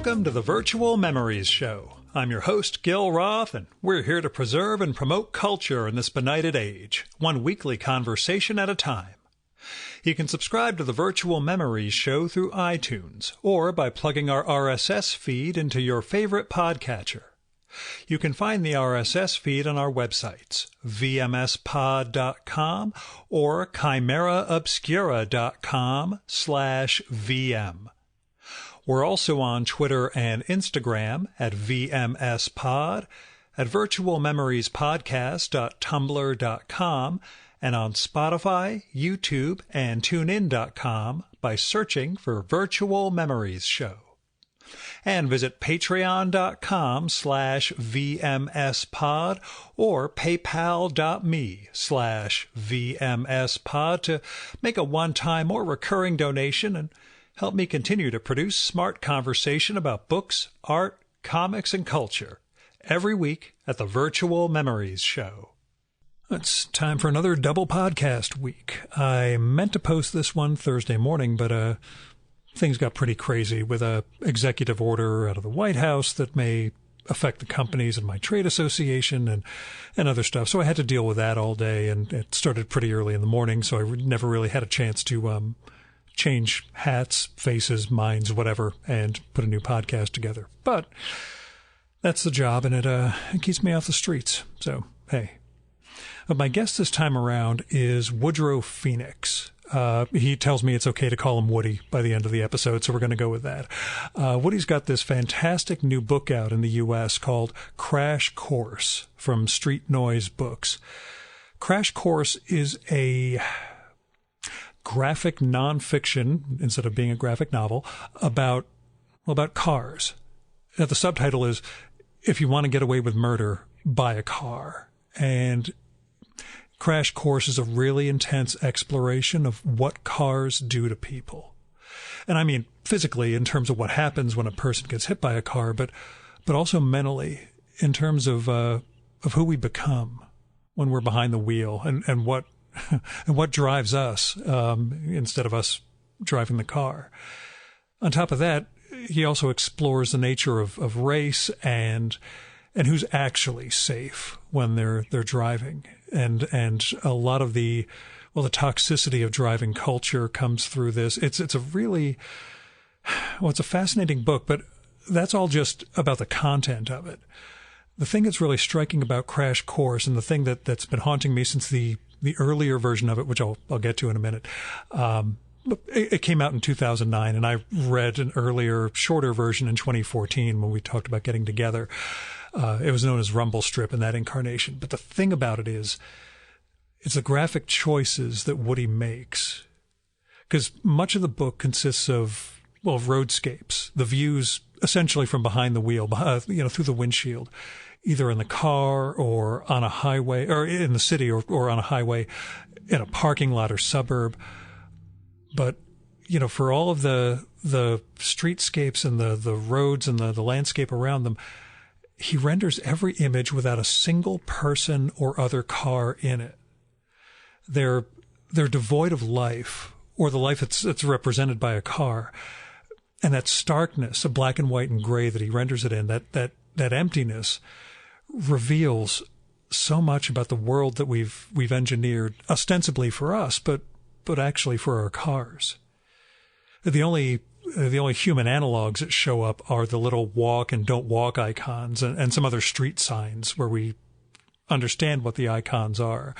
Welcome to the Virtual Memories Show. I'm your host, Gil Roth, and we're here to preserve and promote culture in this benighted age, one weekly conversation at a time. You can subscribe to the Virtual Memories Show through iTunes or by plugging our RSS feed into your favorite podcatcher. You can find the RSS feed on our websites, vmspod.com or chimeraobscura.com/VM. We're also on Twitter and Instagram at VMSPod, at virtualmemoriespodcast.tumblr.com, and on Spotify, YouTube, and TuneIn.com by searching for Virtual Memories Show. And visit patreon.com/VMSPod or paypal.me/VMSPod to make a one-time or recurring donation and help me continue to produce smart conversation about books, art, comics, and culture every week at the Virtual Memories Show. It's time for another double podcast week. I meant to post this one Thursday morning, but things got pretty crazy with a executive order out of the White House that may affect the companies and my trade association and other stuff. So I had to deal with that all day, and it started pretty early in the morning, so I never really had a chance to change hats, faces, minds, whatever, and put a new podcast together. But that's the job, and it keeps me off the streets. So, hey. But my guest this time around is Woodrow Phoenix. He tells me it's okay to call him Woody by the end of the episode, so we're going to go with that. Woody's got this fantastic new book out in the U.S. called Crash Course from Street Noise Books. Crash Course is a graphic nonfiction, instead of being a graphic novel, about cars. Now, the subtitle is, If You Want to Get Away with Murder, Buy a Car. And Crash Course is a really intense exploration of what cars do to people. And I mean physically in terms of what happens when a person gets hit by a car, but also mentally in terms of who we become when we're behind the wheel and what and what drives us instead of us driving the car. On top of that, he also explores the nature of race and who's actually safe when they're driving. And a lot of the toxicity of driving culture comes through this. It's a really, it's a fascinating book, but that's all just about the content of it. The thing that's really striking about Crash Course, and the thing that's been haunting me since the earlier version of it, which I'll get to in a minute, it came out in 2009, and I read an earlier, shorter version in 2014 when we talked about getting together. It was known as Rumble Strip in that incarnation. But the thing about it is, it's the graphic choices that Woody makes. Because much of the book consists of roadscapes, the views essentially from behind the wheel, through the windshield, either in the car or on a highway, or in the city or on a highway, in a parking lot or suburb. But, for all of the streetscapes and the roads and the landscape around them, he renders every image without a single person or other car in it. They're devoid of life, or the life that's represented by a car. And that starkness of black and white and gray that he renders it in, that emptiness, reveals so much about the world that we've engineered, ostensibly for us, but actually for our cars. The only human analogs that show up are the little walk and don't walk icons and some other street signs where we understand what the icons are.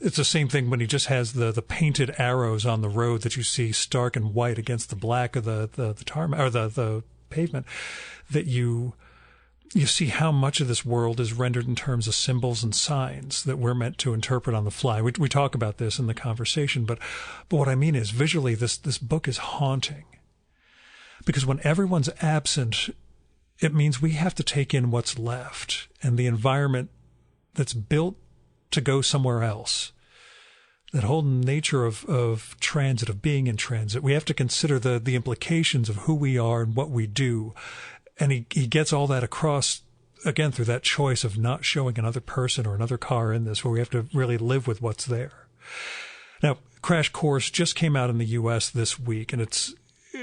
It's the same thing when he just has the painted arrows on the road that you see stark and white against the black of the tarmac or the pavement, that you see how much of this world is rendered in terms of symbols and signs that we're meant to interpret on the fly. We talk about this in the conversation, but what I mean is visually this book is haunting. Because when everyone's absent, it means we have to take in what's left and the environment that's built to go somewhere else. That whole nature of transit, of being in transit. We have to consider the implications of who we are and what we do. And he gets all that across, again, through that choice of not showing another person or another car in this, where we have to really live with what's there. Now, Crash Course just came out in the U.S. this week, and it's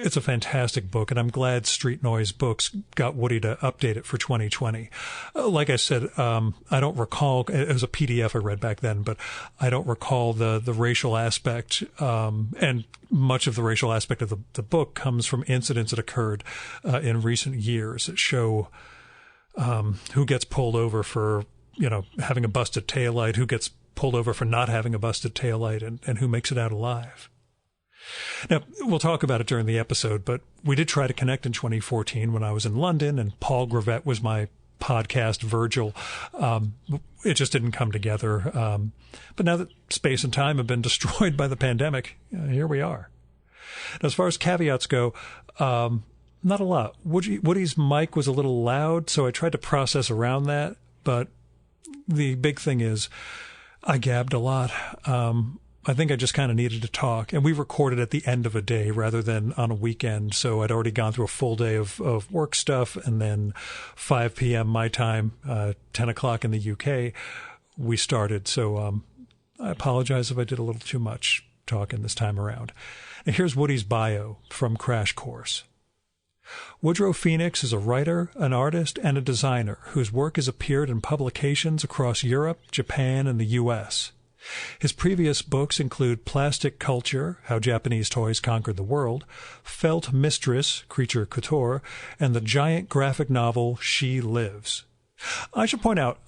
it's a fantastic book, and I'm glad Street Noise Books got Woody to update it for 2020. Like I said, I don't recall, it was a PDF I read back then, but I don't recall the racial aspect, and much of the racial aspect of the book comes from incidents that occurred in recent years that show who gets pulled over for, having a busted taillight, who gets pulled over for not having a busted taillight, and who makes it out alive. Now, we'll talk about it during the episode, but we did try to connect in 2014 when I was in London, and Paul Gravett was my podcast Virgil. It just didn't come together. But now that space and time have been destroyed by the pandemic, here we are. Now, as far as caveats go, not a lot. Woody's mic was a little loud, so I tried to process around that, but the big thing is I gabbed a lot. I think I just kind of needed to talk, and we recorded at the end of a day rather than on a weekend. So I'd already gone through a full day of work stuff, and then 5 p.m. my time, 10 o'clock in the UK, we started. So I apologize if I did a little too much talking this time around. Now here's Woody's bio from Crash Course. Woodrow Phoenix is a writer, an artist, and a designer whose work has appeared in publications across Europe, Japan, and the U.S. His previous books include Plastic Culture, How Japanese Toys Conquered the World, Felt Mistress, Creature Couture, and the giant graphic novel She Lives. I should point out,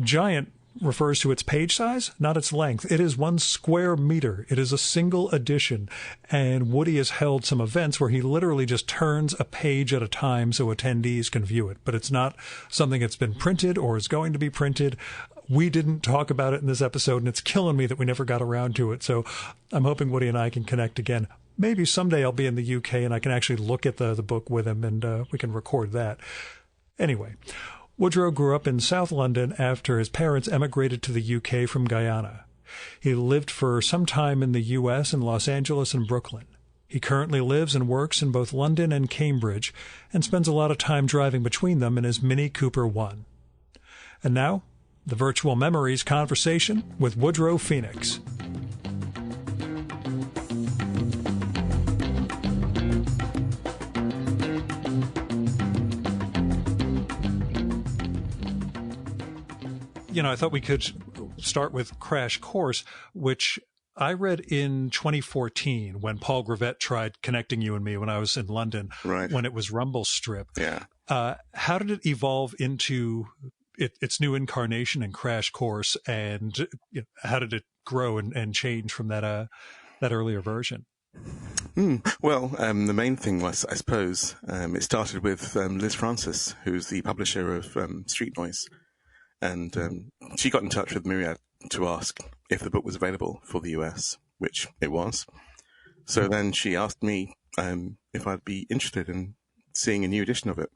giant refers to its page size, not its length. It is 1 square meter. It is a single edition, and Woody has held some events where he literally just turns a page at a time so attendees can view it. But it's not something that's been printed or is going to be printed. We didn't talk about it in this episode, and it's killing me that we never got around to it. So I'm hoping Woody and I can connect again. Maybe someday I'll be in the UK and I can actually look at the book with him, and we can record that. Anyway, Woodrow grew up in South London after his parents emigrated to the UK from Guyana. He lived for some time in the US in Los Angeles and Brooklyn. He currently lives and works in both London and Cambridge and spends a lot of time driving between them in his Mini Cooper 1. And now, the Virtual Memories conversation with Woodrow Phoenix. I thought we could start with Crash Course, which I read in 2014 when Paul Gravett tried connecting you and me when I was in London, right, when it was Rumble Strip. Yeah. How did it evolve into its new incarnation in Crash Course, and how did it grow and change from that earlier version? Well, the main thing was, I suppose, it started with Liz Francis, who's the publisher of Street Noise. And she got in touch with Myriad to ask if the book was available for the US, which it was. So then she asked me if I'd be interested in seeing a new edition of it.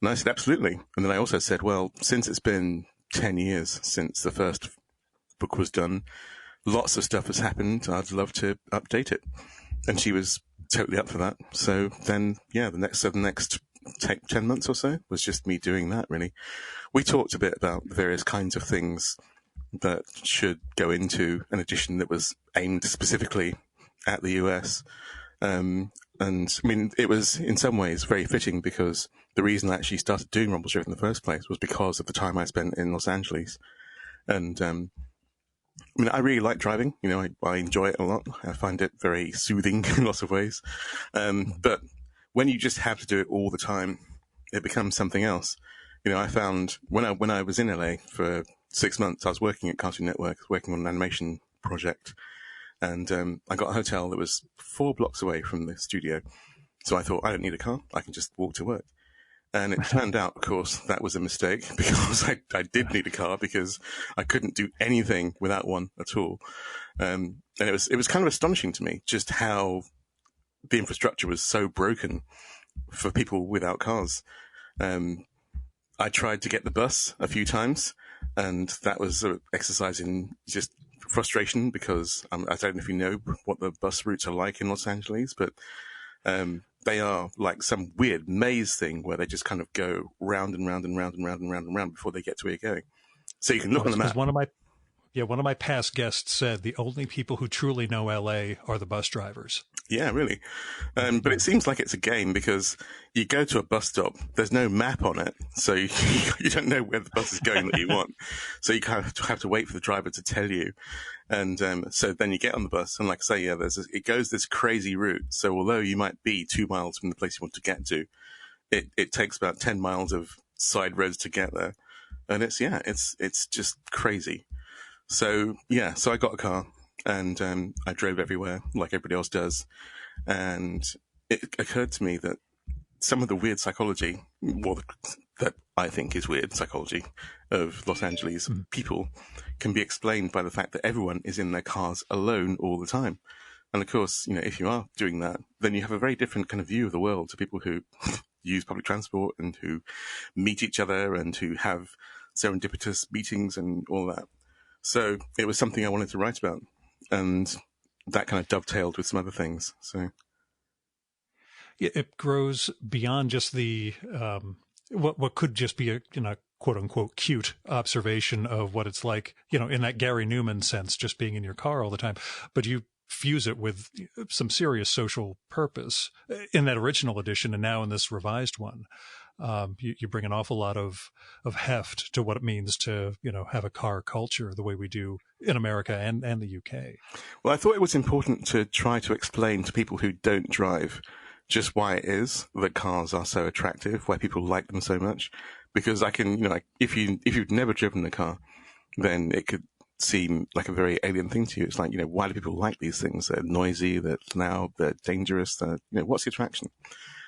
And I said, absolutely. And then I also said, well, since it's been 10 years since the first book was done, lots of stuff has happened. I'd love to update it. And she was totally up for that. So then, the next 10 months or so was just me doing that, really. We talked a bit about the various kinds of things that should go into an edition that was aimed specifically at the US. And I mean, it was in some ways very fitting because the reason I actually started doing Rumble Strip in the first place was because of the time I spent in Los Angeles. And I mean, I really like driving. I enjoy it a lot. I find it very soothing in lots of ways. But when you just have to do it all the time, it becomes something else. I found when I was in LA for 6 months, I was working at Cartoon Network, working on an animation project, and I got a hotel that was 4 blocks away from the studio. So I thought, I don't need a car, I can just walk to work. And it turned out, of course, that was a mistake because I did need a car because I couldn't do anything without one at all. And it was kind of astonishing to me just how the infrastructure was so broken for people without cars. I tried to get the bus a few times, and that was an exercise in just frustration because I don't know if you know what the bus routes are like in Los Angeles, but they are like some weird maze thing where they just kind of go round and round and round and round and round and round before they get to where you're going. So you can look on the map. One of my past guests said the only people who truly know LA are the bus drivers. Yeah, really. But it seems like it's a game because you go to a bus stop, there's no map on it, so you don't know where the bus is going that you want. So you kind of have to wait for the driver to tell you. And so then you get on the bus, and like I say, yeah, it goes this crazy route. So although you might be 2 miles from the place you want to get to, it takes about 10 miles of side roads to get there. And it's just crazy. So yeah, so I got a car and I drove everywhere like everybody else does. And it occurred to me that some of the weird psychology, well, that I think is weird psychology of Los Angeles people can be explained by the fact that everyone is in their cars alone all the time. And of course, if you are doing that, then you have a very different kind of view of the world to people who use public transport and who meet each other and who have serendipitous meetings and all that. So it was something I wanted to write about. And that kind of dovetailed with some other things. So it grows beyond just the what could just be a quote unquote cute observation of what it's like, in that Gary Newman sense, just being in your car all the time, but you fuse it with some serious social purpose in that original edition, and now in this revised one. You bring an awful lot of heft to what it means to, have a car culture the way we do in America and the UK. Well, I thought it was important to try to explain to people who don't drive just why it is that cars are so attractive, why people like them so much. Because I can, if you've never driven a car, then it could seem like a very alien thing to you. It's like, why do people like these things? They're noisy, they're loud, they're dangerous. What's the attraction?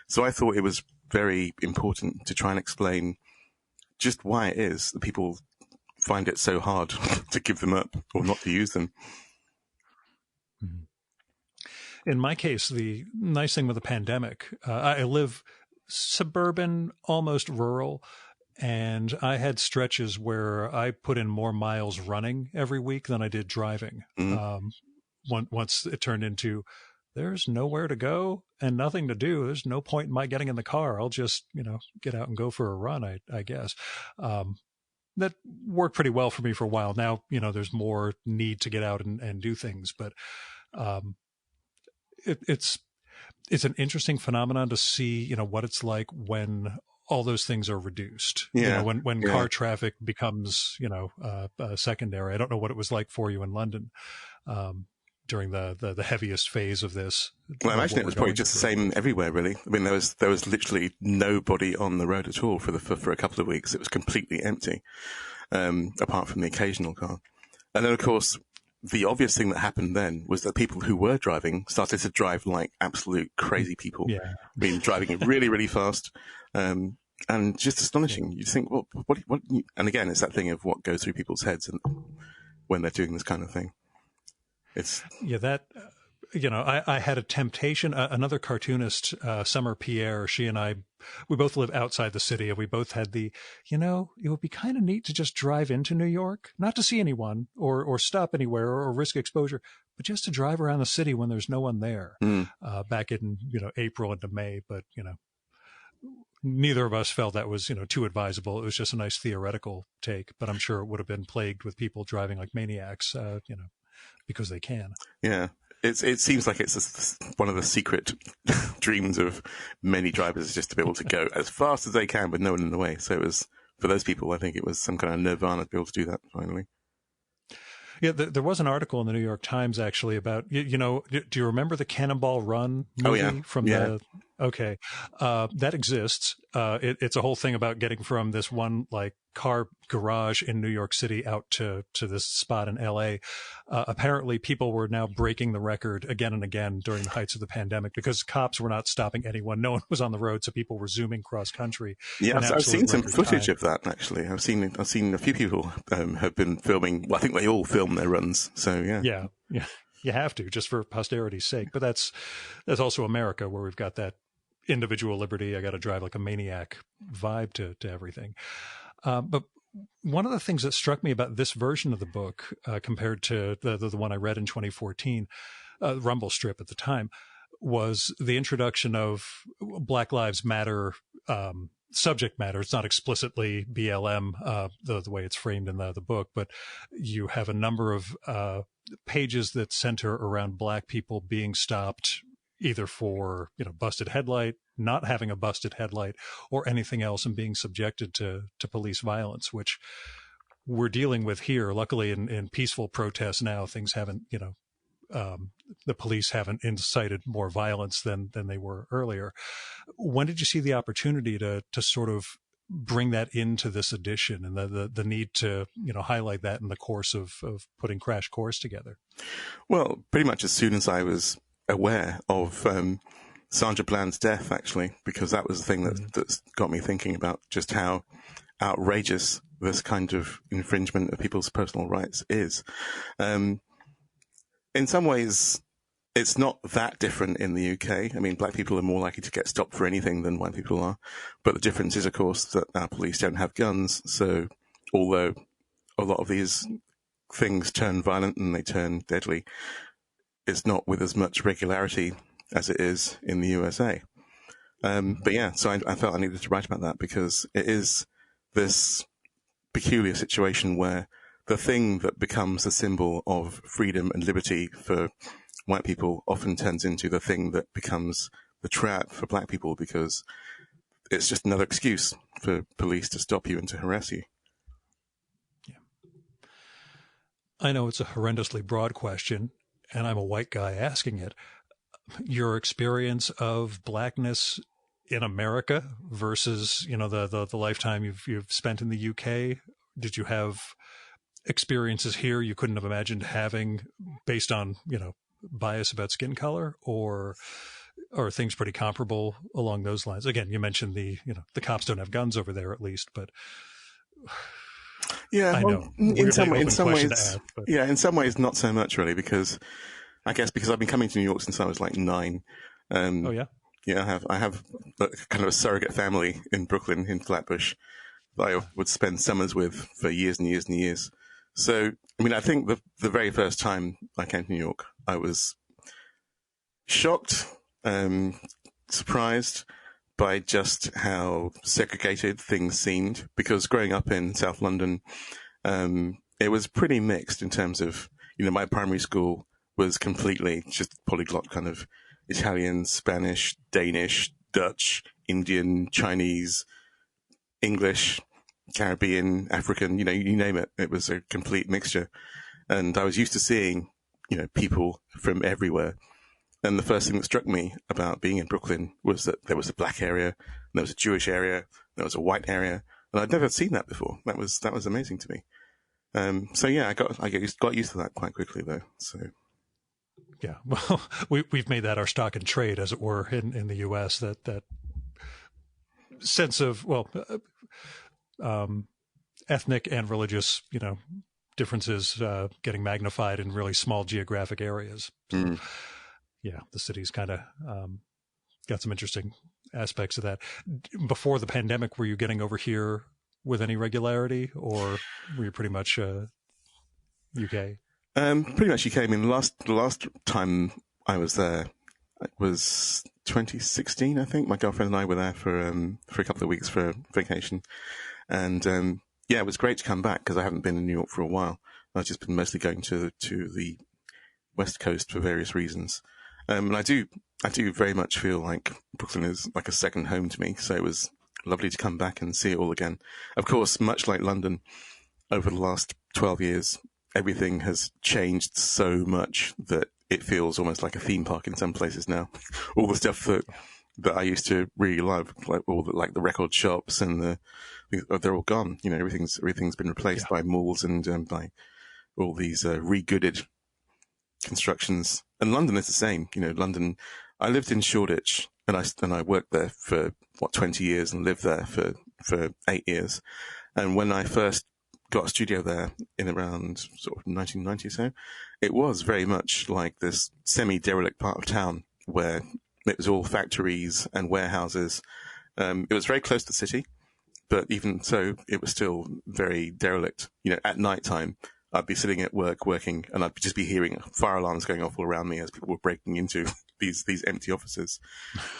So I thought it was very important to try and explain just why it is that people find it so hard to give them up or not to use them. In my case, the nice thing with the pandemic, I live suburban, almost rural, and I had stretches where I put in more miles running every week than I did driving. Once it turned into, there's nowhere to go and nothing to do. There's no point in my getting in the car. I'll just, get out and go for a run, I guess. That worked pretty well for me for a while. Now, there's more need to get out and do things, but it's an interesting phenomenon to see, what it's like when all those things are reduced. Yeah. When car traffic becomes, secondary. I don't know what it was like for you in London. During the heaviest phase of this. Well, I imagine it was probably just the same everywhere, really. I mean, there was literally nobody on the road at all for a couple of weeks. It was completely empty, apart from the occasional car. And then, of course, the obvious thing that happened then was that people who were driving started to drive like absolute crazy people. Yeah. I mean, driving really, really fast. And just astonishing. You think, well, what? And again, it's that thing of what goes through people's heads when they're doing this kind of thing. I had a temptation. Another cartoonist, Summer Pierre, she and I, we both live outside the city, and we both had it would be kind of neat to just drive into New York, not to see anyone or stop anywhere or risk exposure, but just to drive around the city when there's no one there, back in, April into May. But, neither of us felt that was, too advisable. It was just a nice theoretical take, but I'm sure it would have been plagued with people driving like maniacs, because they can. Yeah. It seems like it's one of the secret dreams of many drivers is just to be able to go as fast as they can with no one in the way. So it was, for those people, I think it was some kind of nirvana to be able to do that finally. Yeah, there was an article in the New York Times actually about, do you remember the Cannonball Run movie Okay. That exists. It's a whole thing about getting from this one car garage in New York City out to this spot in LA. Apparently people were now breaking the record again and again during the heights of the pandemic because cops were not stopping anyone. No one was on the road. So people were zooming cross country. Yeah, I've seen some footage of that actually. I've seen a few people, have been filming. Well, I think they all film their runs. So yeah. Yeah. You have to, just for posterity's sake. But that's also America, where we've got that individual liberty. I got to drive like a maniac vibe to everything. But one of the things that struck me about this version of the book, compared to the one I read in 2014, Rumble Strip at the time, was the introduction of Black Lives Matter subject matter. It's not explicitly BLM, the way it's framed in the book, but you have a number of pages that center around Black people being stopped either for, busted headlight, not having a busted headlight, or anything else, and being subjected to police violence, which we're dealing with here. Luckily, in peaceful protests now, things haven't, the police haven't incited more violence than they were earlier. When did you see the opportunity to sort of bring that into this edition, and the need to, highlight that in the course of putting Crash Course together? Well, pretty much as soon as I was aware of Sandra Bland's death, actually, because that was the thing that's got me thinking about just how outrageous this kind of infringement of people's personal rights is. In some ways, it's not that different in the UK. I mean, black people are more likely to get stopped for anything than white people are. But the difference is, of course, that our police don't have guns. So although a lot of these things turn violent and they turn deadly, it's not with as much regularity as it is in the USA. But yeah, so I felt I needed to write about that, because it is this peculiar situation where the thing that becomes a symbol of freedom and liberty for white people often turns into the thing that becomes the trap for black people, because it's just another excuse for police to stop you and to harass you. Yeah. I know it's a horrendously broad question, and I'm a white guy asking it. Your experience of blackness in America versus, the lifetime you've spent in the UK. Did you have experiences here you couldn't have imagined having based on, bias about skin color, or are things pretty comparable along those lines? Again, you mentioned the cops don't have guns over there, at least, but yeah, I know in some ways, ask, yeah, in some ways, not so much really, because I guess because I've been coming to New York since I was like 9. Oh yeah. Yeah, I have kind of a surrogate family in Brooklyn, in Flatbush, that I would spend summers with for years and years and years. So, I mean, I think the very first time I came to New York, I was shocked, surprised by just how segregated things seemed, because growing up in South London, it was pretty mixed in terms of, my primary school was completely just polyglot, kind of Italian, Spanish, Danish, Dutch, Indian, Chinese, English, Caribbean, African, you name it. It was a complete mixture. And I was used to seeing, people from everywhere. And the first thing that struck me about being in Brooklyn was that there was a black area, and there was a Jewish area, and there was a white area. And I'd never seen that before. That was amazing to me. So yeah, I got used to that quite quickly though. So. Yeah, well, we've made that our stock in trade, as it were, in the U.S. That sense of, ethnic and religious, differences getting magnified in really small geographic areas. So, yeah, the city's kind of got some interesting aspects of that. Before the pandemic, were you getting over here with any regularity, or were you pretty much UK? Pretty much UK. I mean, the last time I was there, it was 2016, I think. My girlfriend and I were there for a couple of weeks for vacation. And, yeah, it was great to come back, because I haven't been in New York for a while. I've just been mostly going to the West Coast for various reasons. And I do very much feel like Brooklyn is like a second home to me. So it was lovely to come back and see it all again. Of course, much like London, over the last 12 years, everything has changed so much that it feels almost like a theme park in some places now. All the stuff that I used to really love, like the record shops and they're all gone. Everything's been replaced by malls and by all these re-gooded constructions. And London is the same. London. I lived in Shoreditch, and I worked there for 20 years and lived there for 8 years. And when I first got a studio there in around sort of 1990 or so, it was very much like this semi-derelict part of town where it was all factories and warehouses. It was very close to the city, but even so, it was still very derelict. At night time, I'd be sitting at work working, and I'd just be hearing fire alarms going off all around me as people were breaking into these empty offices.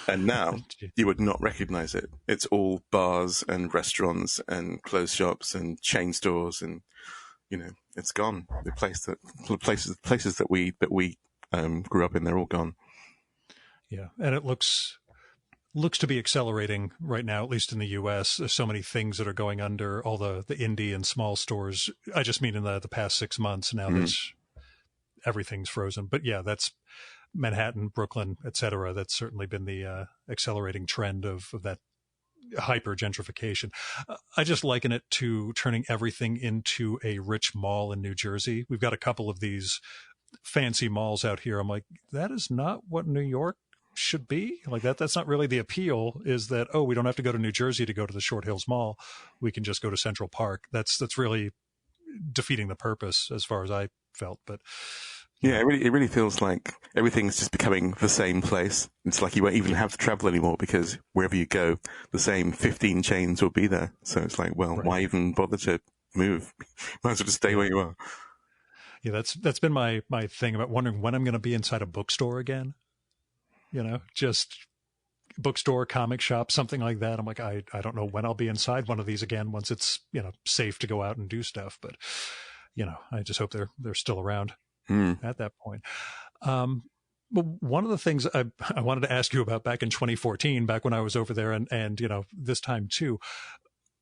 And now you would not recognize it. It's all bars and restaurants and clothes shops and chain stores, and it's gone. The places that we grew up in, they're all gone. Yeah, and it looks to be accelerating right now, at least in the U.S. There's so many things that are going under, all the indie and small stores. I just mean in the past 6 months. Now that's everything's frozen. But yeah, that's Manhattan, Brooklyn, et cetera. That's certainly been the accelerating trend of that hyper gentrification. I just liken it to turning everything into a rich mall in New Jersey. We've got a couple of these fancy malls out here. I'm like, that is not what New York should be. Like that's not really the appeal, is that, oh, we don't have to go to New Jersey to go to the Short Hills Mall. We can just go to Central Park. That's really defeating the purpose as far as I felt. But yeah, it really feels like everything's just becoming the same place. It's like you won't even have to travel anymore, because wherever you go, the same 15 chains will be there. So it's like, well, why even bother to move? Might as well just stay where you are. Yeah, that's been my thing about wondering when I'm going to be inside a bookstore again. You know, just bookstore, comic shop, something like that. I'm like, I don't know when I'll be inside one of these again once it's, safe to go out and do stuff. But, I just hope they're still around at that point. But one of the things I wanted to ask you about back in 2014, back when I was over there, and this time too,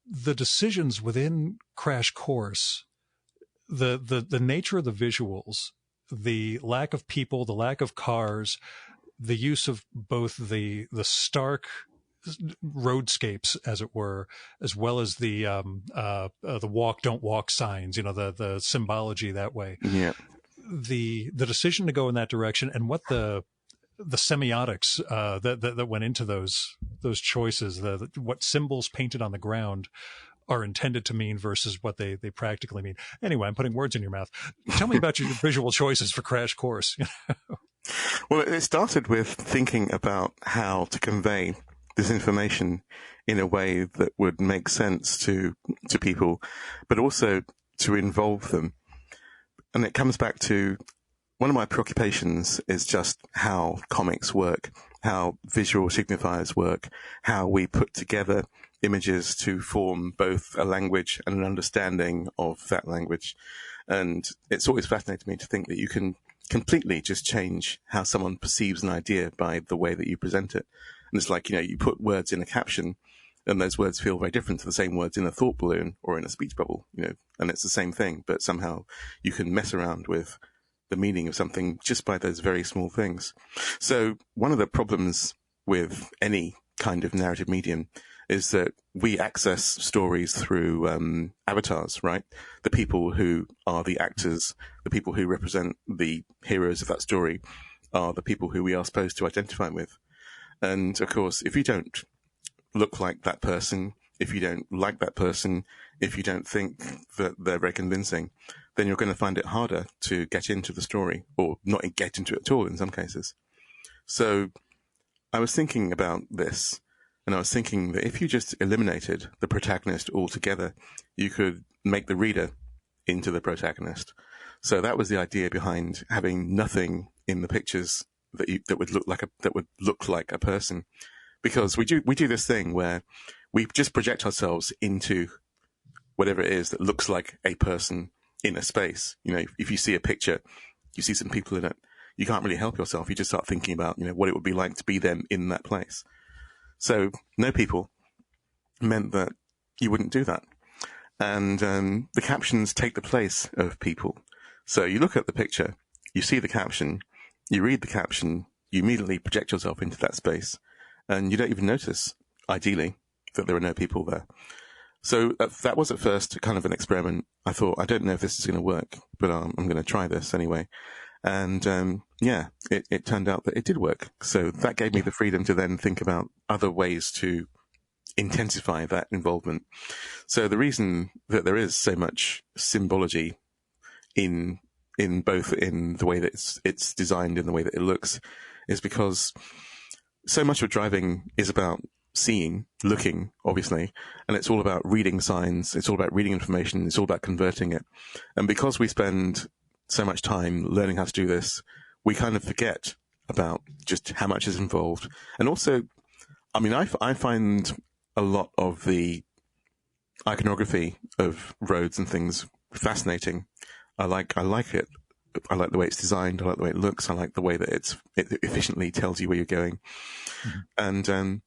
the decisions within Crash Course, the nature of the visuals, the lack of people, the lack of cars, the use of both the stark roadscapes, as it were, as well as the walk, don't walk signs, the symbology that way. Yeah. The decision to go in that direction, and what the semiotics that went into those choices, what symbols painted on the ground are intended to mean versus what they practically mean. Anyway, I'm putting words in your mouth. Tell me about your visual choices for Crash Course. Well, it started with thinking about how to convey this information in a way that would make sense to people, but also to involve them. And it comes back to one of my preoccupations is just how comics work, how visual signifiers work, how we put together images to form both a language and an understanding of that language. And it's always fascinated me to think that you can completely just change how someone perceives an idea by the way that you present it. And it's like, you put words in a caption and those words feel very different to the same words in a thought balloon or in a speech bubble, and it's the same thing, but somehow you can mess around with the meaning of something just by those very small things. So one of the problems with any kind of narrative medium is that we access stories through avatars, right? The people who are the actors, the people who represent the heroes of that story are the people who we are supposed to identify with. And of course, if you don't look like that person, if you don't like that person, if you don't think that they're very convincing, then you're going to find it harder to get into the story, or not get into it at all in some cases. So I was thinking about this, and I was thinking that if you just eliminated the protagonist altogether, you could make the reader into the protagonist. So that was the idea behind having nothing in the pictures that would look like a person, because we do this thing where we just project ourselves into whatever it is that looks like a person in a space. If you see a picture, you see some people in it, you can't really help yourself. You just start thinking about what it would be like to be them in that place. So no people meant that you wouldn't do that. And the captions take the place of people. So you look at the picture, you see the caption, you read the caption, you immediately project yourself into that space, and you don't even notice, ideally, that there are no people there. So that was at first kind of an experiment. I thought, I don't know if this is going to work, but I'm going to try this anyway. And it turned out that it did work. So that gave me the freedom to then think about other ways to intensify that involvement. So the reason that there is so much symbology in both in the way that it's designed and the way that it looks is because so much of driving is about seeing, looking, obviously, and it's all about reading signs, it's all about reading information, it's all about converting it. And because we spend so much time learning how to do this, we kind of forget about just how much is involved. And also, I mean, I find a lot of the iconography of roads and things fascinating. I like it the way it's designed. I like the way it looks. I like the way that it efficiently tells you where you're going. Mm-hmm. And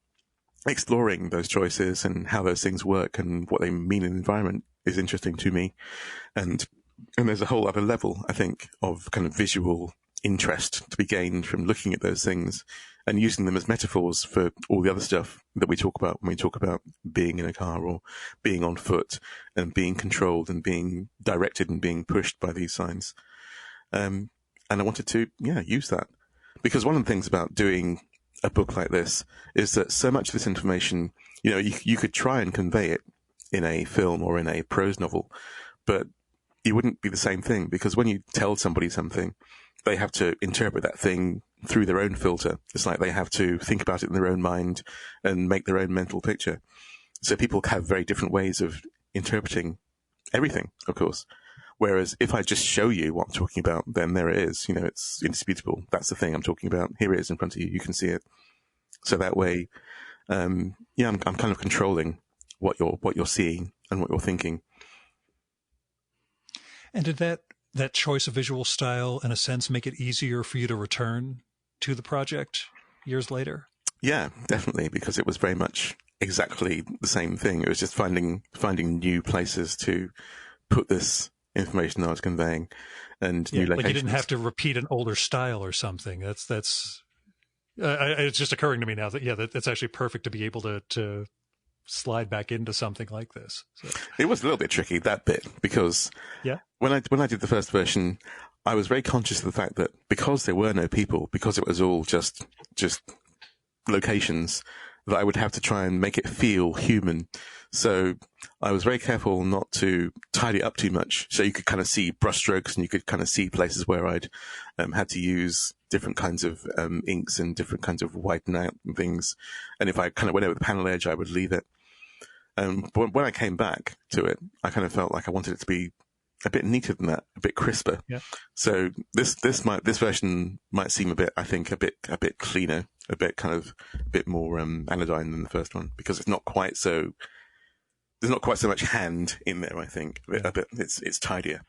exploring those choices and how those things work and what they mean in the environment is interesting to me. And there's a whole other level, I think, of kind of visual interest to be gained from looking at those things and using them as metaphors for all the other stuff that we talk about when we talk about being in a car or being on foot and being controlled and being directed and being pushed by these signs. And I wanted to, use that. Because one of the things about doing a book like this is that so much of this information, you could try and convey it in a film or in a prose novel, but it wouldn't be the same thing, because when you tell somebody something, they have to interpret that thing through their own filter. It's like they have to think about it in their own mind and make their own mental picture. So people have very different ways of interpreting everything, of course. Whereas if I just show you what I'm talking about, then there it is. It's indisputable. That's the thing I'm talking about. Here it is in front of you. You can see it. So that way, I'm kind of controlling what you're seeing and what you're thinking. And did that choice of visual style, in a sense, make it easier for you to return to the project years later? Yeah, definitely, because it was very much exactly the same thing. It was just finding new places to put this information I was conveying and new locations. Like you didn't have to repeat an older style or something. That's it's just occurring to me now that that's actually perfect to be able to slide back into something like this. So. It was a little bit tricky, that bit, because when I did the first version, I was very conscious of the fact that because there were no people, because it was all just locations, that I would have to try and make it feel human. So I was very careful not to tidy it up too much. So you could kind of see brushstrokes and you could kind of see places where I'd had to use different kinds of inks and different kinds of whitening out and things. And if I kind of went over the panel edge, I would leave it. But when I came back to it, I kind of felt like I wanted it to be a bit neater than that, a bit crisper. Yeah. So this version might seem a bit cleaner, a bit more anodyne than the first one, because it's not quite so. There's not quite so much hand in there. I think it's tidier.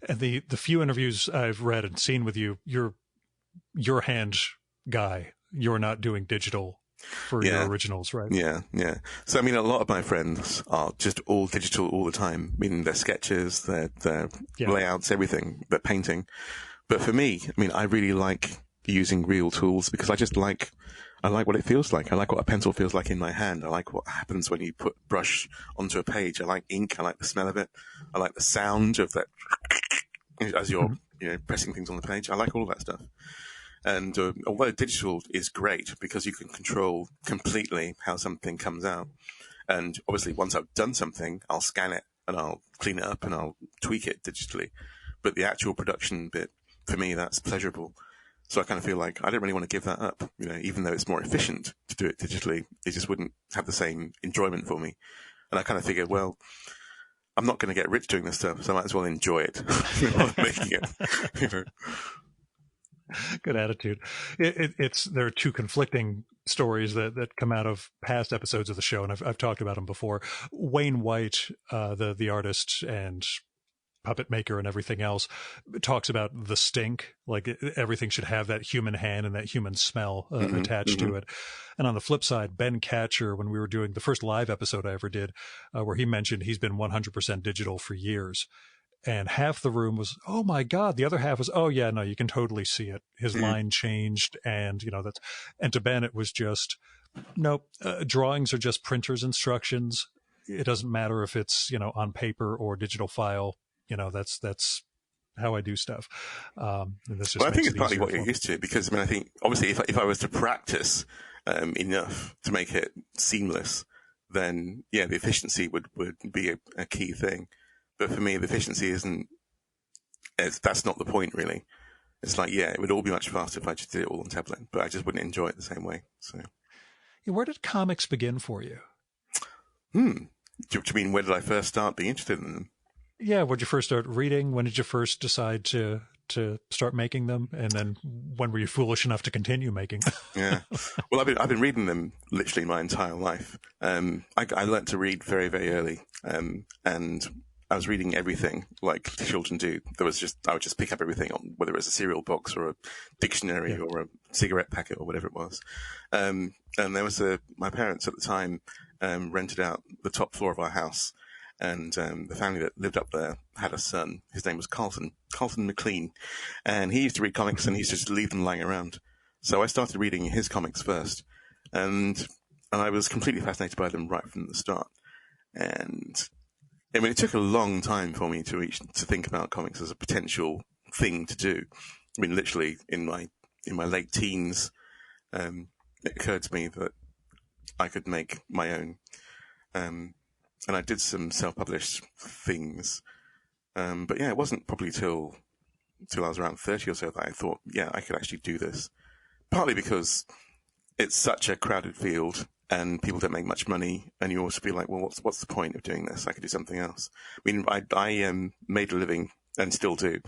And the few interviews I've read and seen with you, you're hand guy. You're not doing digital for your originals, right? Yeah. So, I mean, a lot of my friends are just all digital all the time, meaning their sketches, their layouts, everything, their painting. But for me, I mean, I really like using real tools because I like what it feels like. I like what a pencil feels like in my hand. I like what happens when you put brush onto a page. I like ink. I like the smell of it. I like the sound of that as you're pressing things on the page. I like all that stuff. And although digital is great because you can control completely how something comes out, and obviously once I've done something, I'll scan it and I'll clean it up and I'll tweak it digitally. But the actual production bit, for me, that's pleasurable. So I kind of feel like I don't really want to give that up. Even though it's more efficient to do it digitally, it just wouldn't have the same enjoyment for me. And I kind of figured, well, I'm not going to get rich doing this stuff, so I might as well enjoy it while I'm making it. Good attitude. There are two conflicting stories that come out of past episodes of the show, and I've talked about them before. Wayne White, the artist and puppet maker and everything else, talks about the stink, like everything should have that human hand and that human smell attached to it. And on the flip side, Ben Catcher, when we were doing the first live episode I ever did, where he mentioned he's been 100% digital for years. And half the room was, oh my God. The other half was, oh yeah, no, you can totally see it. His line changed. And, and to Ben, it was just, nope, drawings are just printer's instructions. It doesn't matter if it's, on paper or digital file. That's how I do stuff. And this just I think it's partly what you're used to, because I think obviously if I was to practice enough to make it seamless, then the efficiency would be a key thing. But for me, the efficiency that's not the point, really. It's like, it would all be much faster if I just did it all on tablet, but I just wouldn't enjoy it the same way. So, where did comics begin for you? Do you mean where did I first start being interested in them? Yeah, when did you first start reading? When did you first decide to start making them? And then when were you foolish enough to continue making them? Yeah. Well, I've been reading them literally my entire life. I learned to read very, very early. And I was reading everything like children do. I would just pick up everything, on whether it was a cereal box or a dictionary or a cigarette packet or whatever it was. And there was my parents at the time rented out the top floor of our house, and the family that lived up there had a son. His name was Carlton McLean, and he used to read comics and he used to just leave them lying around. So I started reading his comics first, and I was completely fascinated by them right from the start. And I mean, it took a long time for me to think about comics as a potential thing to do. I mean, literally in my late teens, it occurred to me that I could make my own. And I did some self-published things. But yeah, it wasn't probably till I was around 30 or so that I thought, yeah, I could actually do this. Partly because it's such a crowded field and people don't make much money, and you also be like, well, what's the point of doing this? I could do something else. I mean, I made a living, and still do,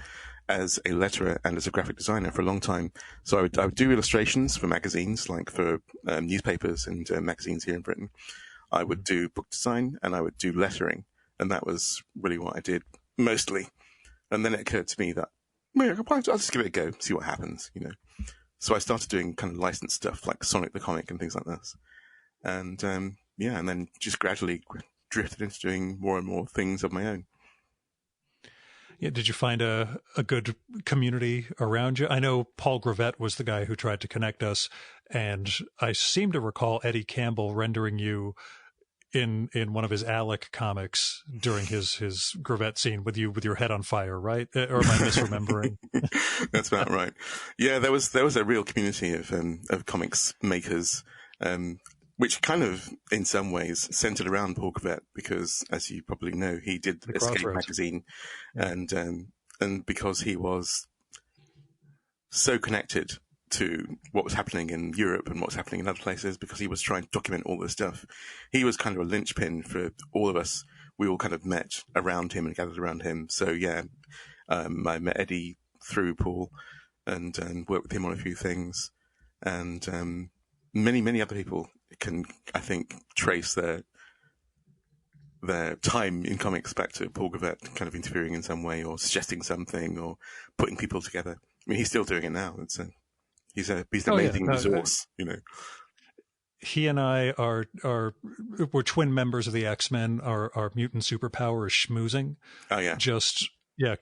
as a letterer and as a graphic designer for a long time. So I would do illustrations for magazines, like for newspapers and magazines here in Britain. I would do book design, and I would do lettering, and that was really what I did mostly. And then it occurred to me that, well, I'll just give it a go, see what happens, you know. So I started doing kind of licensed stuff like Sonic the Comic and things like this. And and then just gradually drifted into doing more and more things of my own. Yeah, did you find a good community around you? I know Paul Gravett was the guy who tried to connect us, and I seem to recall Eddie Campbell rendering you in one of his Alec comics during his Gravett scene with your head on fire, right? Or am I misremembering? That's about right. Yeah, there was a real community of comics makers, which kind of, in some ways, centered around Paul Gravett, because, as you probably know, he did Escape magazine, and because he was so connected to what was happening in Europe and what was happening in other places, because he was trying to document all this stuff. He was kind of a linchpin for all of us. We all kind of met around him and gathered around him. So yeah, I met Eddie through Paul and worked with him on a few things, and many other people can, I think, trace their time in comics back to Paul Gravett kind of interfering in some way or suggesting something or putting people together. I mean, he's still doing it now. He's an amazing resource, you know. He and I we're twin members of the X-Men. Our mutant superpower is schmoozing. Oh yeah. Just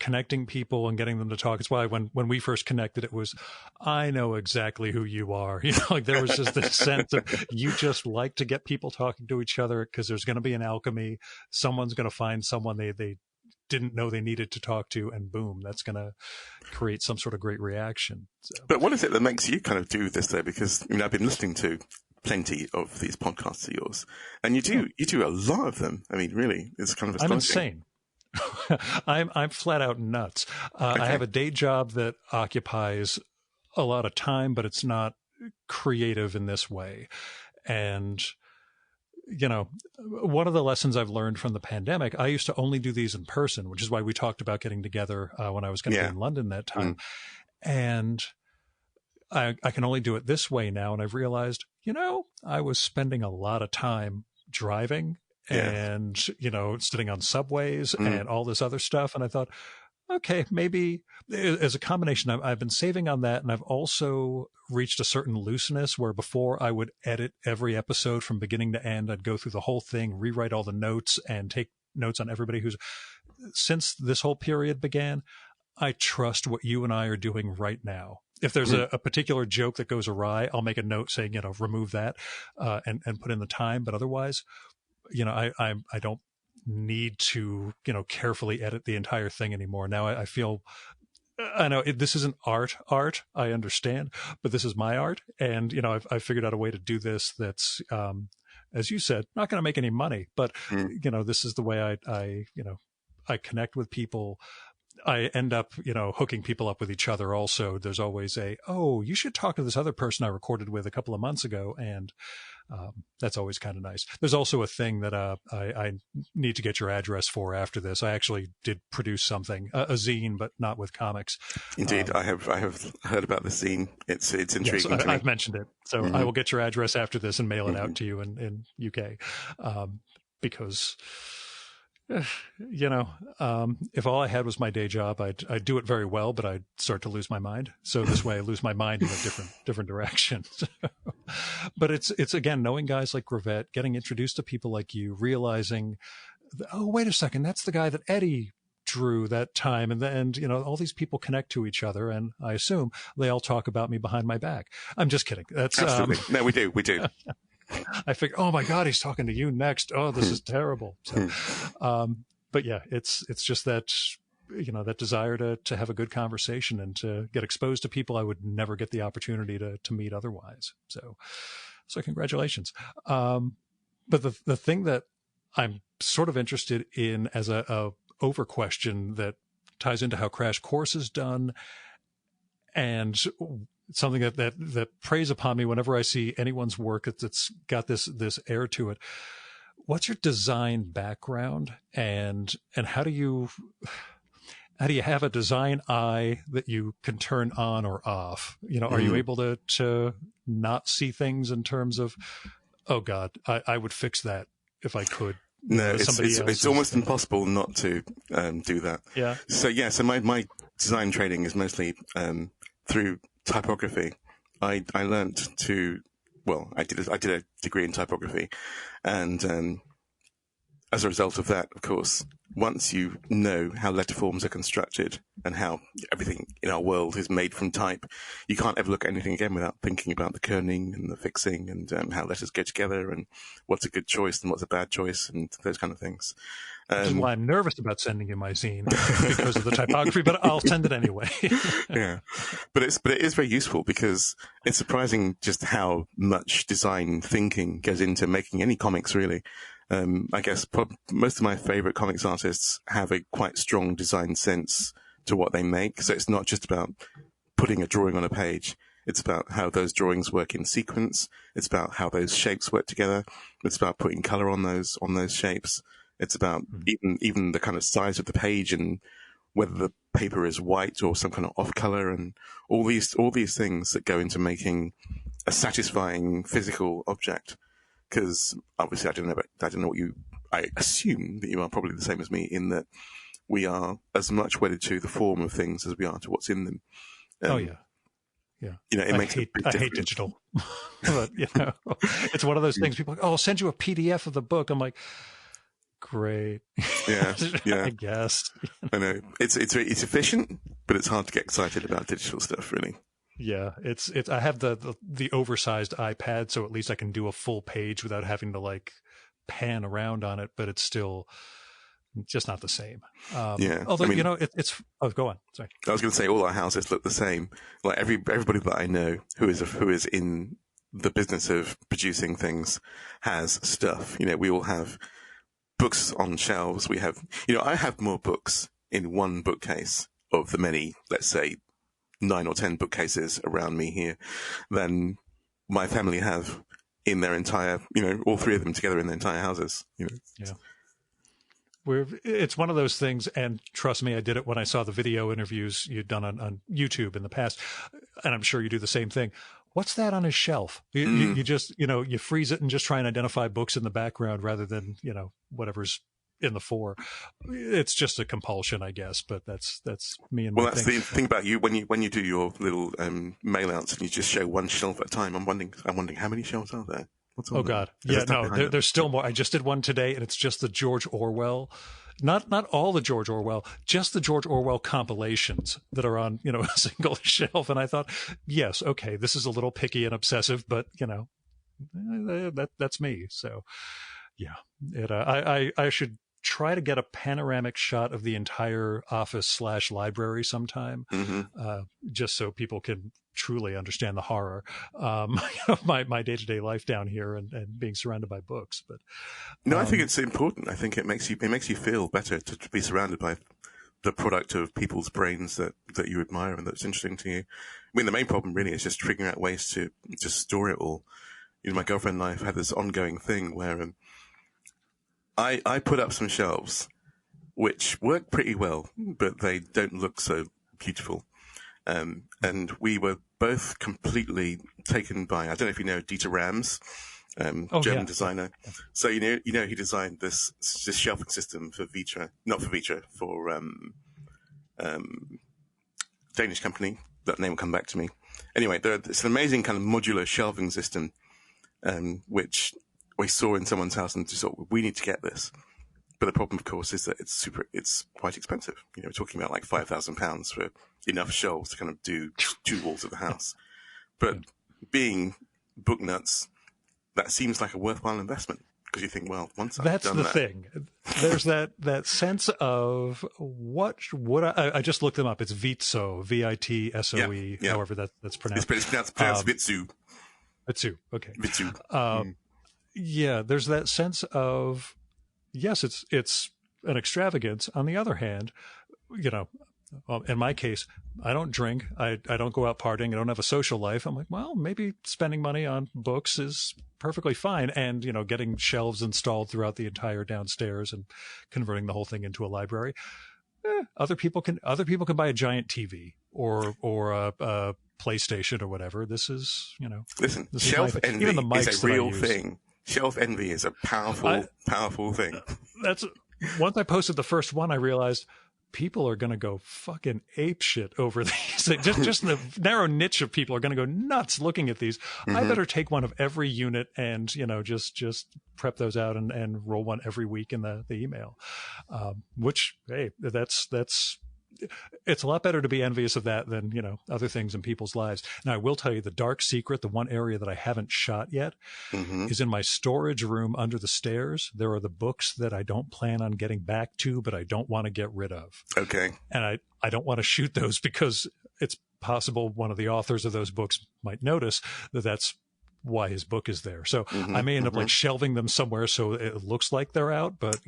connecting people and getting them to talk. It's why when we first connected, it was, I know exactly who you are. You know, like there was just this sense of you just like to get people talking to each other because there's going to be an alchemy. Someone's going to find someone they didn't know they needed to talk to, and boom, that's going to create some sort of great reaction. So. But what is it that makes you kind of do this though? Because I've been listening to plenty of these podcasts of yours, and you do a lot of them. I mean, really, it's kind of astonishing. I'm insane. I'm flat out nuts. Okay. I have a day job that occupies a lot of time, but it's not creative in this way. And, you know, one of the lessons I've learned from the pandemic, I used to only do these in person, which is why we talked about getting together when I was going to be in London that time. And I can only do it this way now. And I've realized, you know, I was spending a lot of time driving and, you know, sitting on subways and all this other stuff. And I thought, okay, maybe as a combination, I've been saving on that. And I've also reached a certain looseness where before I would edit every episode from beginning to end. I'd go through the whole thing, rewrite all the notes and take notes on everybody since this whole period began. I trust what you and I are doing right now. If there's a particular joke that goes awry, I'll make a note saying, you know, remove that and put in the time. But otherwise, you know, I don't need to, you know, carefully edit the entire thing anymore. Now I feel, I know this isn't art, I understand, but this is my art. And, you know, I've figured out a way to do this that's, as you said, not going to make any money, but, you know, this is the way I connect with people. I end up, you know, hooking people up with each other. Also, there's always you should talk to this other person I recorded with a couple of months ago. And that's always kind of nice. There's also a thing that I need to get your address for after this. I actually did produce something, a zine, but not with comics. Indeed, I have heard about the zine. It's intriguing. Yes, I've mentioned it, so I will get your address after this and mail it out to you in UK, because If all I had was my day job, I'd do it very well, but I'd start to lose my mind. So this way I lose my mind in a different direction. But it's again, knowing guys like Gravette, getting introduced to people like you, realizing, oh, wait a second, that's the guy that Eddie drew that time. And all these people connect to each other. And I assume they all talk about me behind my back. I'm just kidding. That's Absolutely. No, we do. I figured, oh my God, he's talking to you next. Oh, this is terrible. So, but yeah, it's just that, that desire to have a good conversation and to get exposed to people I would never get the opportunity to meet otherwise. So congratulations. But the thing that I'm sort of interested in as a over question that ties into how Crash Course is done, and something that preys upon me whenever I see anyone's work that's got this air to it. What's your design background, and how do you have a design eye that you can turn on or off? Are you able to not see things in terms of, oh God, I would fix that if I could? No, it's almost impossible not to do that. Yeah. So my design training is mostly through typography. I learned I did a degree in typography, and as a result of that, of course, once you know how letter forms are constructed and how everything in our world is made from type, you can't ever look at anything again without thinking about the kerning and the fixing and how letters go together and what's a good choice and what's a bad choice and those kind of things. Which is why I'm nervous about sending you my zine, because of the typography, but I'll send it anyway. Yeah, but it is very useful, because it's surprising just how much design thinking goes into making any comics, really. I guess most of my favorite comics artists have a quite strong design sense to what they make. So it's not just about putting a drawing on a page. It's about how those drawings work in sequence. It's about how those shapes work together. It's about putting color on those shapes. It's about even the kind of size of the page and whether the paper is white or some kind of off color, and all these things that go into making a satisfying physical object. Because obviously, I assume that you are probably the same as me in that we are as much wedded to the form of things as we are to what's in them. Oh yeah. It makes a big difference. I hate digital, but it's one of those things. People are like, oh, I'll send you a PDF of the book. I'm like, great. Yeah. I guess. I know it's efficient, but it's hard to get excited about digital stuff, really. Yeah, it's. I have the oversized iPad, so at least I can do a full page without having to like pan around on it. But it's still just not the same. Although it's. Oh, go on. Sorry. I was going to say all our houses look the same. Like everybody that I know who is in the business of producing things has stuff. We all have books on shelves. We have. I have more books in one bookcase of the many, let's say, 9 or 10 bookcases around me here than my family have in their entire, all three of them together in their entire houses. Yeah. It's one of those things, and trust me, I did it when I saw the video interviews you'd done on YouTube in the past, and I'm sure you do the same thing. What's that on his shelf? You just, you freeze it and just try and identify books in the background rather than, whatever's in the fore. It's just a compulsion, I guess, but that's me and well, that's the thing about you when you do your little mail outs and you just show one shelf at a time. I'm wondering how many shelves are there? What's on God, yeah, no, there's still more. I just did one today, and it's just the George Orwell, not all the George Orwell, just the George Orwell compilations that are on a single shelf. And I thought, yes, okay, this is a little picky and obsessive, but that's me. So yeah, I should try to get a panoramic shot of the entire office / library sometime, just so people can truly understand the horror of my day-to-day life down here and being surrounded by books. But no, I think it's important. I think it makes you feel better to be surrounded by the product of people's brains that you admire and that's interesting to you. I mean, the main problem really is just figuring out ways to just store it all. My girlfriend and I have had this ongoing thing where I put up some shelves which work pretty well, but they don't look so beautiful. And we were both completely taken by, I don't know if you know Dieter Rams, German designer. So you know he designed this shelving system for Vitra, not for Vitra, for Danish company. That name will come back to me. Anyway, it's an amazing kind of modular shelving system, which we saw in someone's house and just thought, we need to get this. But the problem, of course, is that it's quite expensive. We're talking about like £5,000 for enough shelves to kind of do 2 walls of the house. But being book nuts, that seems like a worthwhile investment. Because you think, well, once I've done that... That's the thing. There's that sense of what would I just looked them up. It's Vitso, Vitsoe, however that's pronounced. It's pronounced Vitsu. Vitsu, okay. Vitsu. Yeah, there's that sense of, yes, it's an extravagance. On the other hand, in my case, I don't drink. I don't go out partying. I don't have a social life. I'm like, well, maybe spending money on books is perfectly fine. And, getting shelves installed throughout the entire downstairs and converting the whole thing into a library. Other people can buy a giant TV or a PlayStation or whatever. This is, Listen, shelf envy is a real thing. Shelf envy is a powerful thing. That's once I posted the first one, I realized people are going to go fucking apeshit over these. just the narrow niche of people are going to go nuts looking at these. Mm-hmm. I better take one of every unit and, just prep those out and roll one every week in the email. Which, hey, it's a lot better to be envious of that than, other things in people's lives. Now, I will tell you the dark secret, the one area that I haven't shot yet is in my storage room under the stairs. There are the books that I don't plan on getting back to, but I don't want to get rid of. Okay. And I don't want to shoot those because it's possible one of the authors of those books might notice that that's why his book is there. So I may end up like shelving them somewhere so it looks like they're out, but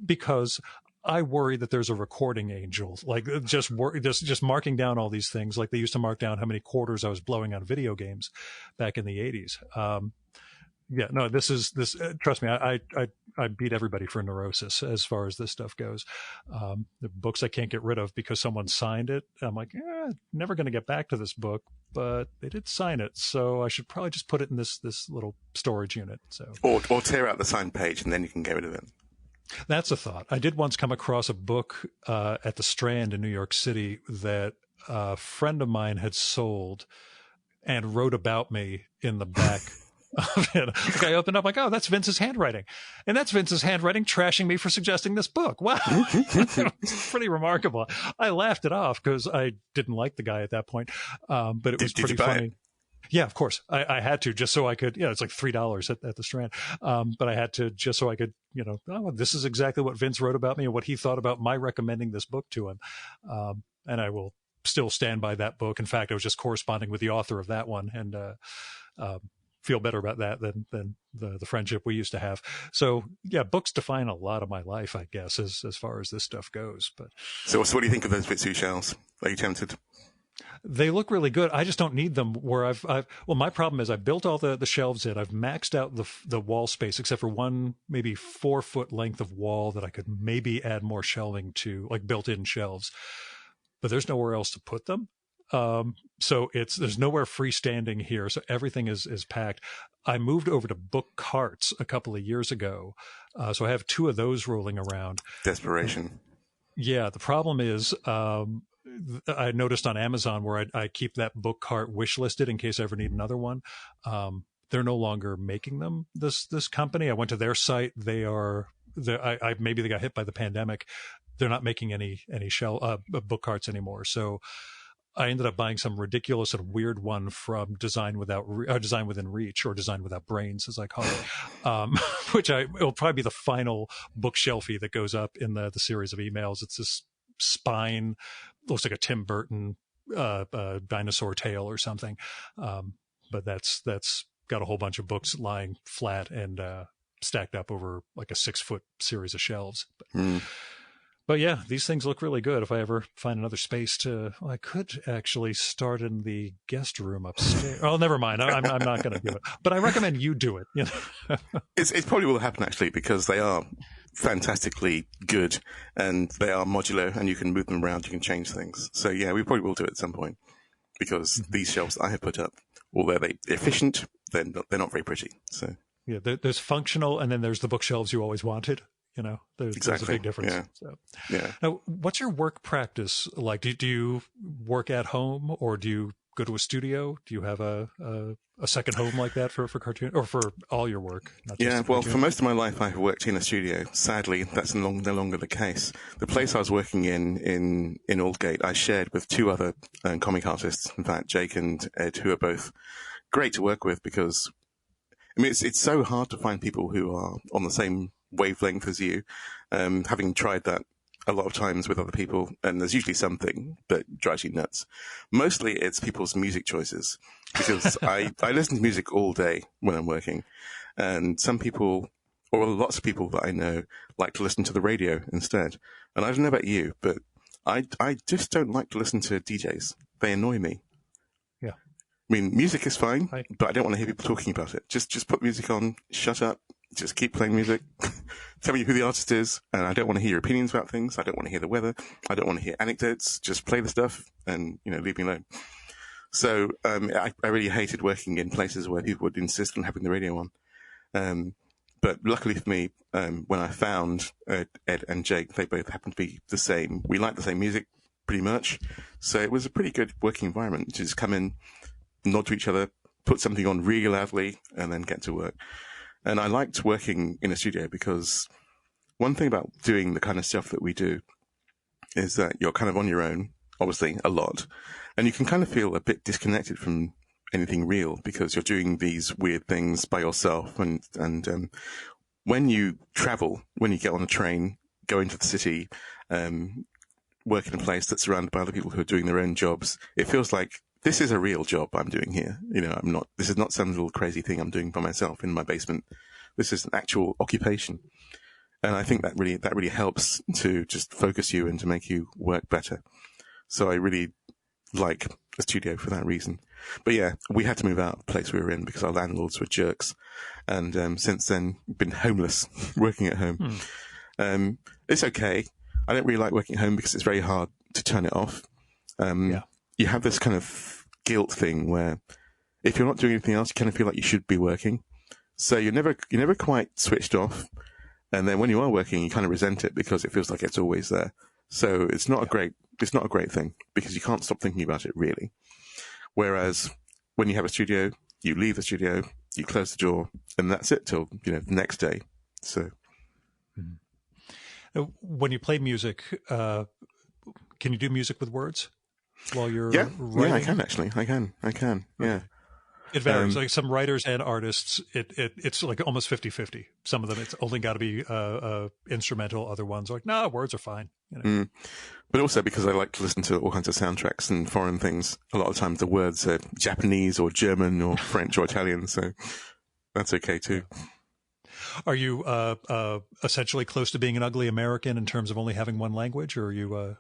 because I worry that there's a recording angel, like just marking down all these things, like they used to mark down how many quarters I was blowing on video games back in the 80s. Trust me, I beat everybody for neurosis as far as this stuff goes. The books I can't get rid of because someone signed it. I'm like, never going to get back to this book, but they did sign it. So I should probably just put it in this little storage unit. So, or tear out the signed page and then you can get rid of it. That's a thought. I did once come across a book at the Strand in New York City that a friend of mine had sold and wrote about me in the back of it. Like I opened up like, oh, that's Vince's handwriting. And that's Vince's handwriting trashing me for suggesting this book. Wow. It's pretty remarkable. I laughed it off because I didn't like the guy at that point. But it was pretty funny. It? Yeah, of course. I had to just so I could, it's like $3 at the Strand. But I had to just so I could, this is exactly what Vince wrote about me and what he thought about my recommending this book to him. And I will still stand by that book. In fact, I was just corresponding with the author of that one and feel better about that than the friendship we used to have. So yeah, books define a lot of my life, I guess, as far as this stuff goes. But so what do you think of those Vitsu shelves? Are you tempted? They look really good. I just don't need them where my problem is I built all the shelves in. I've maxed out the wall space except for one maybe 4-foot length of wall that I could maybe add more shelving to, like built-in shelves, but there's nowhere else to put them. So there's nowhere freestanding here. So everything is packed. I moved over to book carts a couple of years ago. So I have 2 of those rolling around. Desperation. Yeah. The problem is, I noticed on Amazon where I keep that book cart wish listed in case I ever need another one. They're no longer making them. This company, I went to their site. Maybe they got hit by the pandemic. They're not making any book carts anymore. So I ended up buying some ridiculous and weird one from Design Within Reach, or Design Without Brains, as I call it, which it'll probably be the final bookshelfie that goes up in the series of emails. It's this spine, looks like a Tim Burton dinosaur tail or something, but that's got a whole bunch of books lying flat and stacked up over like a 6-foot series of shelves. But yeah, these things look really good. If I ever find another space I could actually start in the guest room upstairs. Oh, never mind. I'm not going to do it. But I recommend you do it. It probably will happen actually, because they are fantastically good and they are modular and you can move them around. You can change things. So yeah, we probably will do it at some point, because these shelves I have put up, although they're efficient, they're not very pretty. So yeah, there's functional, and then there's the bookshelves you always wanted. There's a big difference. Yeah. So. Yeah. Now, what's your work practice like? Do you work at home, or do you go to a studio? Do you have a second home like that for cartoon, or for all your work? Not just Yeah, well, for most of my life, I've worked in a studio. Sadly, that's no longer the case. The place I was working in Aldgate, I shared with two other comic artists. In fact, Jake and Ed, who are both great to work with, because I mean, it's so hard to find people who are on the same wavelength as you. Having tried that a lot of times with other people, and there's usually something that drives you nuts. Mostly it's people's music choices, because I listen to music all day when I'm working, and some people, or lots of people that I know, like to listen to the radio instead. And I don't know about you, but I just don't like to listen to DJs. They annoy me. Yeah. I mean, music is fine, but I don't want to hear people talking about it. Just put music on, shut up, just keep playing music. Tell me who the artist is, and I don't want to hear your opinions about things. I don't want to hear the weather. I don't want to hear anecdotes. Just play the stuff and, leave me alone. So I really hated working in places where people would insist on having the radio on. But luckily for me, when I found Ed and Jake, they both happened to be the same. We liked the same music pretty much. So it was a pretty good working environment to just come in, nod to each other, put something on really loudly, and then get to work. And I liked working in a studio because one thing about doing the kind of stuff that we do is that you're kind of on your own, obviously, a lot. And you can kind of feel a bit disconnected from anything real because you're doing these weird things by yourself. And when you travel, when you get on a train, go into the city, work in a place that's surrounded by other people who are doing their own jobs, it feels like this is a real job I'm doing here. This is not some little crazy thing I'm doing by myself in my basement. This is an actual occupation. And I think that really helps to just focus you and to make you work better. So I really like a studio for that reason. But yeah, we had to move out of the place we were in because our landlords were jerks. And since then, been homeless, working at home. It's okay. I don't really like working at home because it's very hard to turn it off. You have this kind of guilt thing where if you're not doing anything else, you kind of feel like you should be working. So you're never quite switched off. And then when you are working, you kind of resent it because it feels like it's always there. So it's not a great thing because you can't stop thinking about it really. Whereas when you have a studio, you leave the studio, you close the door, and that's it till, the next day. So. When you play music, can you do music with words while you're writing? Yeah, I can actually. I can. Yeah. It varies. Like some writers and artists, it's like almost 50-50. Some of them, it's only got to be instrumental. Other ones are like, no, words are fine. But also because I like to listen to all kinds of soundtracks and foreign things. A lot of times the words are Japanese or German or French or Italian, so that's okay too. Are you essentially close to being an ugly American in terms of only having one language, or you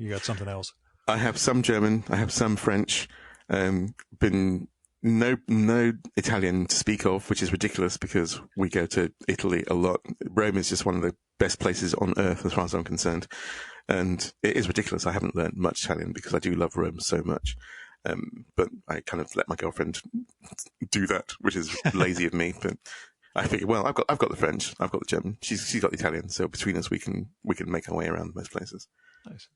got something else? I have some German. I have some French. Been no Italian to speak of, which is ridiculous because we go to Italy a lot. Rome is just one of the best places on earth as far as I'm concerned. And it is ridiculous. I haven't learned much Italian because I do love Rome so much. But I kind of let my girlfriend do that, which is lazy of me. But I figured, well, I've got the French, I've got the German, she's got the Italian. So between us, we can make our way around most places. Nice.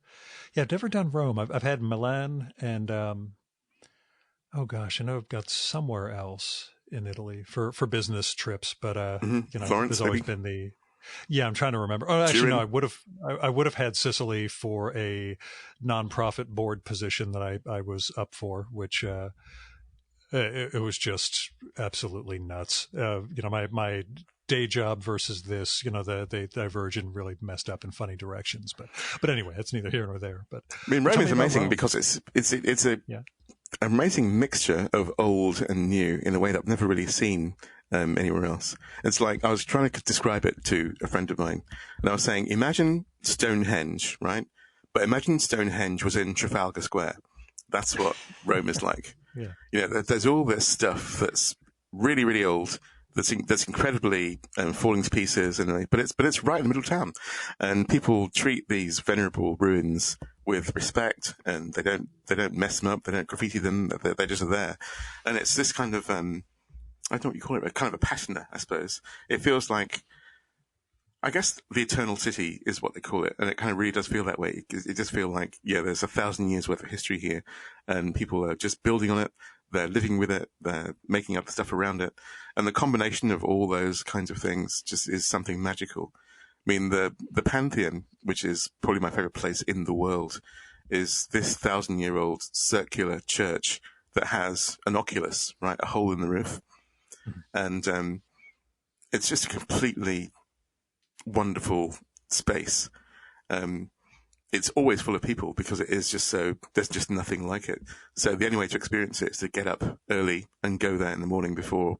Yeah, I've never done Rome. I've had Milan and, oh gosh, I know I've got somewhere else in Italy for business trips, but, Florence, there's always been I'm trying to remember. Oh, actually, no, I would have had Sicily for a nonprofit board position that I was up for, which, it was just absolutely nuts. My day job versus this, they diverge in really messed up and funny directions. But anyway, it's neither here nor there. But I mean, Rome is amazing because it's a amazing mixture of old and new in a way that I've never really seen anywhere else. It's like I was trying to describe it to a friend of mine, and I was saying, imagine Stonehenge, right? But imagine Stonehenge was in Trafalgar Square. That's what Rome is like. Yeah. There's all this stuff that's really, really old, that's incredibly falling to pieces, but it's right in the middle of town, and people treat these venerable ruins with respect, and they don't mess them up, they don't graffiti them, they're just there, and it's this kind of I don't know what you call it, a kind of a patina, I suppose. It feels like, I guess the Eternal City is what they call it, and it kind of really does feel that way. It does feel like, yeah, there's 1,000 years worth of history here, and people are just building on it, they're living with it, they're making up stuff around it, and the combination of all those kinds of things just is something magical. I mean, the Pantheon, which is probably my favorite place in the world, is this 1,000-year-old circular church that has an oculus, right, a hole in the roof, and it's just a completely wonderful space. It's always full of people because it is just so, there's just nothing like it. So the only way to experience it is to get up early and go there in the morning before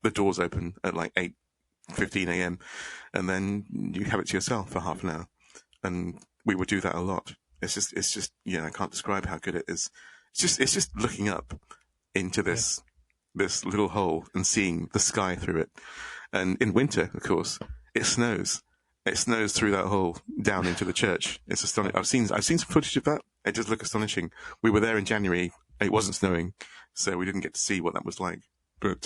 the doors open at like 8:15 a.m. and then you have it to yourself for half an hour. And we would do that a lot. It's just, yeah, I can't describe how good it is. It's just looking up into this little hole and seeing the sky through it. And in winter, of course, it snows. It snows through that hole down into the church. It's astonishing. I've seen some footage of that. It does look astonishing. We were there in January. It wasn't snowing, so we didn't get to see what that was like. But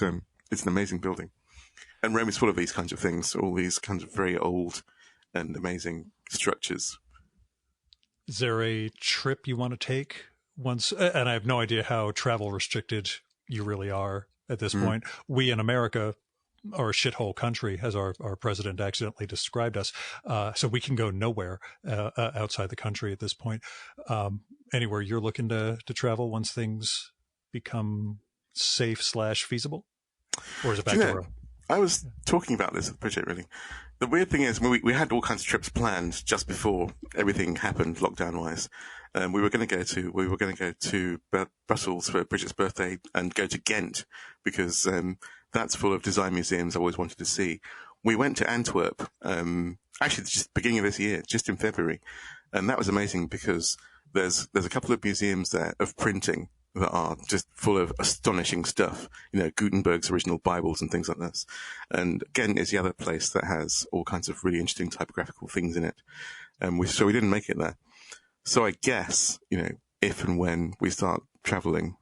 it's an amazing building. And Rome is full of these kinds of things, all these kinds of very old and amazing structures. Is there a trip you want to take once? And I have no idea how travel restricted you really are at this point. We in America are a shithole country, as our president accidentally described us. So we can go nowhere outside the country at this point. Anywhere you're looking to travel once things become safe/feasible? Or is it back to Rome? I was talking about this with Bridget, really. The weird thing is, we had all kinds of trips planned just before everything happened, lockdown-wise. We were going to go to Brussels for Bridget's birthday and go to Ghent because that's full of design museums I always wanted to see. We went to Antwerp, actually just beginning of this year, just in February, and that was amazing because there's a couple of museums there of printing that are just full of astonishing stuff, you know, Gutenberg's original Bibles and things like this. And Ghent is the other place that has all kinds of really interesting typographical things in it. So we didn't make it there. So I guess, you know, if and when we start traveling,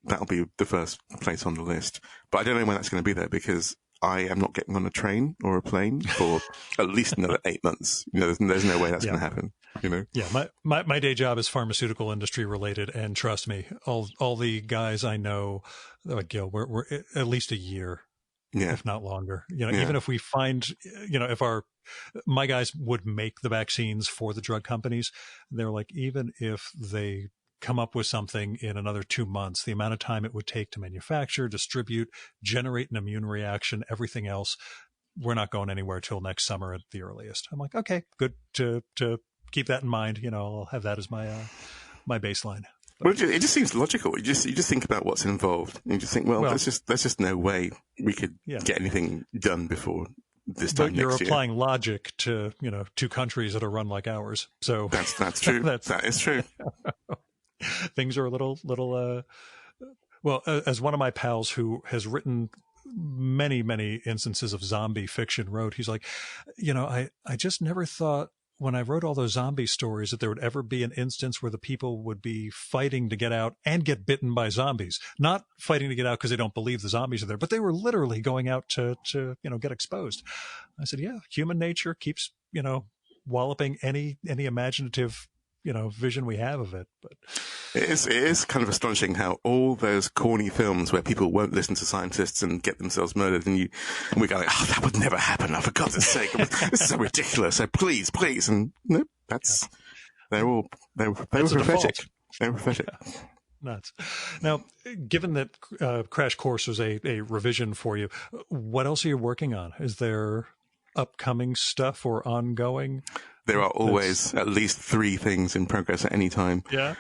that'll be the first place on the list. But I don't know when that's going to be there because I am not getting on a train or a plane for at least another 8 months. You know, there's no way that's going to happen. You know? Yeah, my day job is pharmaceutical industry related, and trust me, all the guys I know, like Gil, we're at least a year, if not longer. You know, even if we find, you know, if my guys would make the vaccines for the drug companies, they're like, even if they come up with something in another 2 months, the amount of time it would take to manufacture, distribute, generate an immune reaction, everything else, we're not going anywhere till next summer at the earliest. I'm like, okay, good to keep that in mind. You know, I'll have that as my baseline. Well, it just seems logical. You just think about what's involved, and you just think, well, there's just no way we could get anything done before this time next year. But you're applying logic to, you know, two countries that are run like ours. So that's true. That is true. Things are a little well, as one of my pals who has written many instances of zombie fiction wrote, he's like, you know, I just never thought when I wrote all those zombie stories that there would ever be an instance where the people would be fighting to get out and get bitten by zombies, not fighting to get out because they don't believe the zombies are there, but they were literally going out to you know, get exposed. I said, yeah, human nature keeps, you know, walloping any imaginative, you know, vision we have of it. But it is kind of astonishing how all those corny films where people won't listen to scientists and get themselves murdered, and we go like, oh, that would never happen. Oh, for God's sake, this is so ridiculous. So please, and no, that's they were prophetic. They were prophetic. Yeah. Nuts. Now, given that Crash Course was a revision for you, what else are you working on? Is there upcoming stuff or ongoing? There are always at least 3 things in progress at any time. Yeah.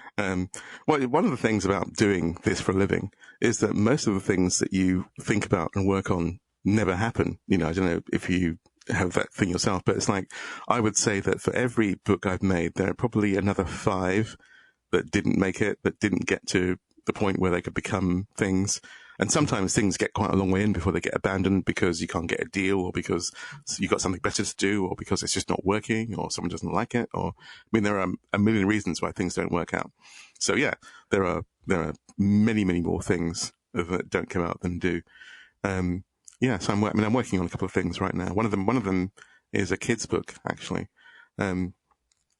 Well, one of the things about doing this for a living is that most of the things that you think about and work on never happen. You know, I don't know if you have that thing yourself, but it's like, I would say that for every book I've made, there are probably another 5 that didn't make it, that didn't get to the point where they could become things. And sometimes things get quite a long way in before they get abandoned because you can't get a deal, or because you've got something better to do, or because it's just not working, or someone doesn't like it, or, I mean, there are a million reasons why things don't work out. So yeah, there are many more things that don't come out than do. Yeah, so I'm working on a couple of things right now. One of them is a kid's book, actually. One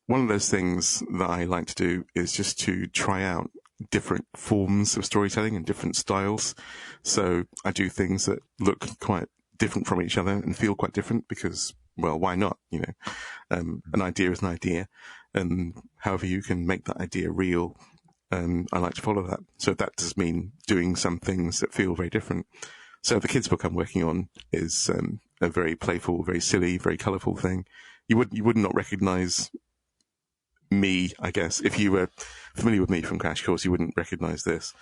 of those things that I like to do is just to try out different forms of storytelling and different styles. So I do things that look quite different from each other and feel quite different because, well, why not? An idea is an idea, and however you can make that idea real, I like to follow that. So that does mean doing some things that feel very different. So the kids' book I'm working on is a very playful, very silly, very colourful thing. You would not recognise me, I guess. If you were familiar with me from Crash Course, you wouldn't recognise this.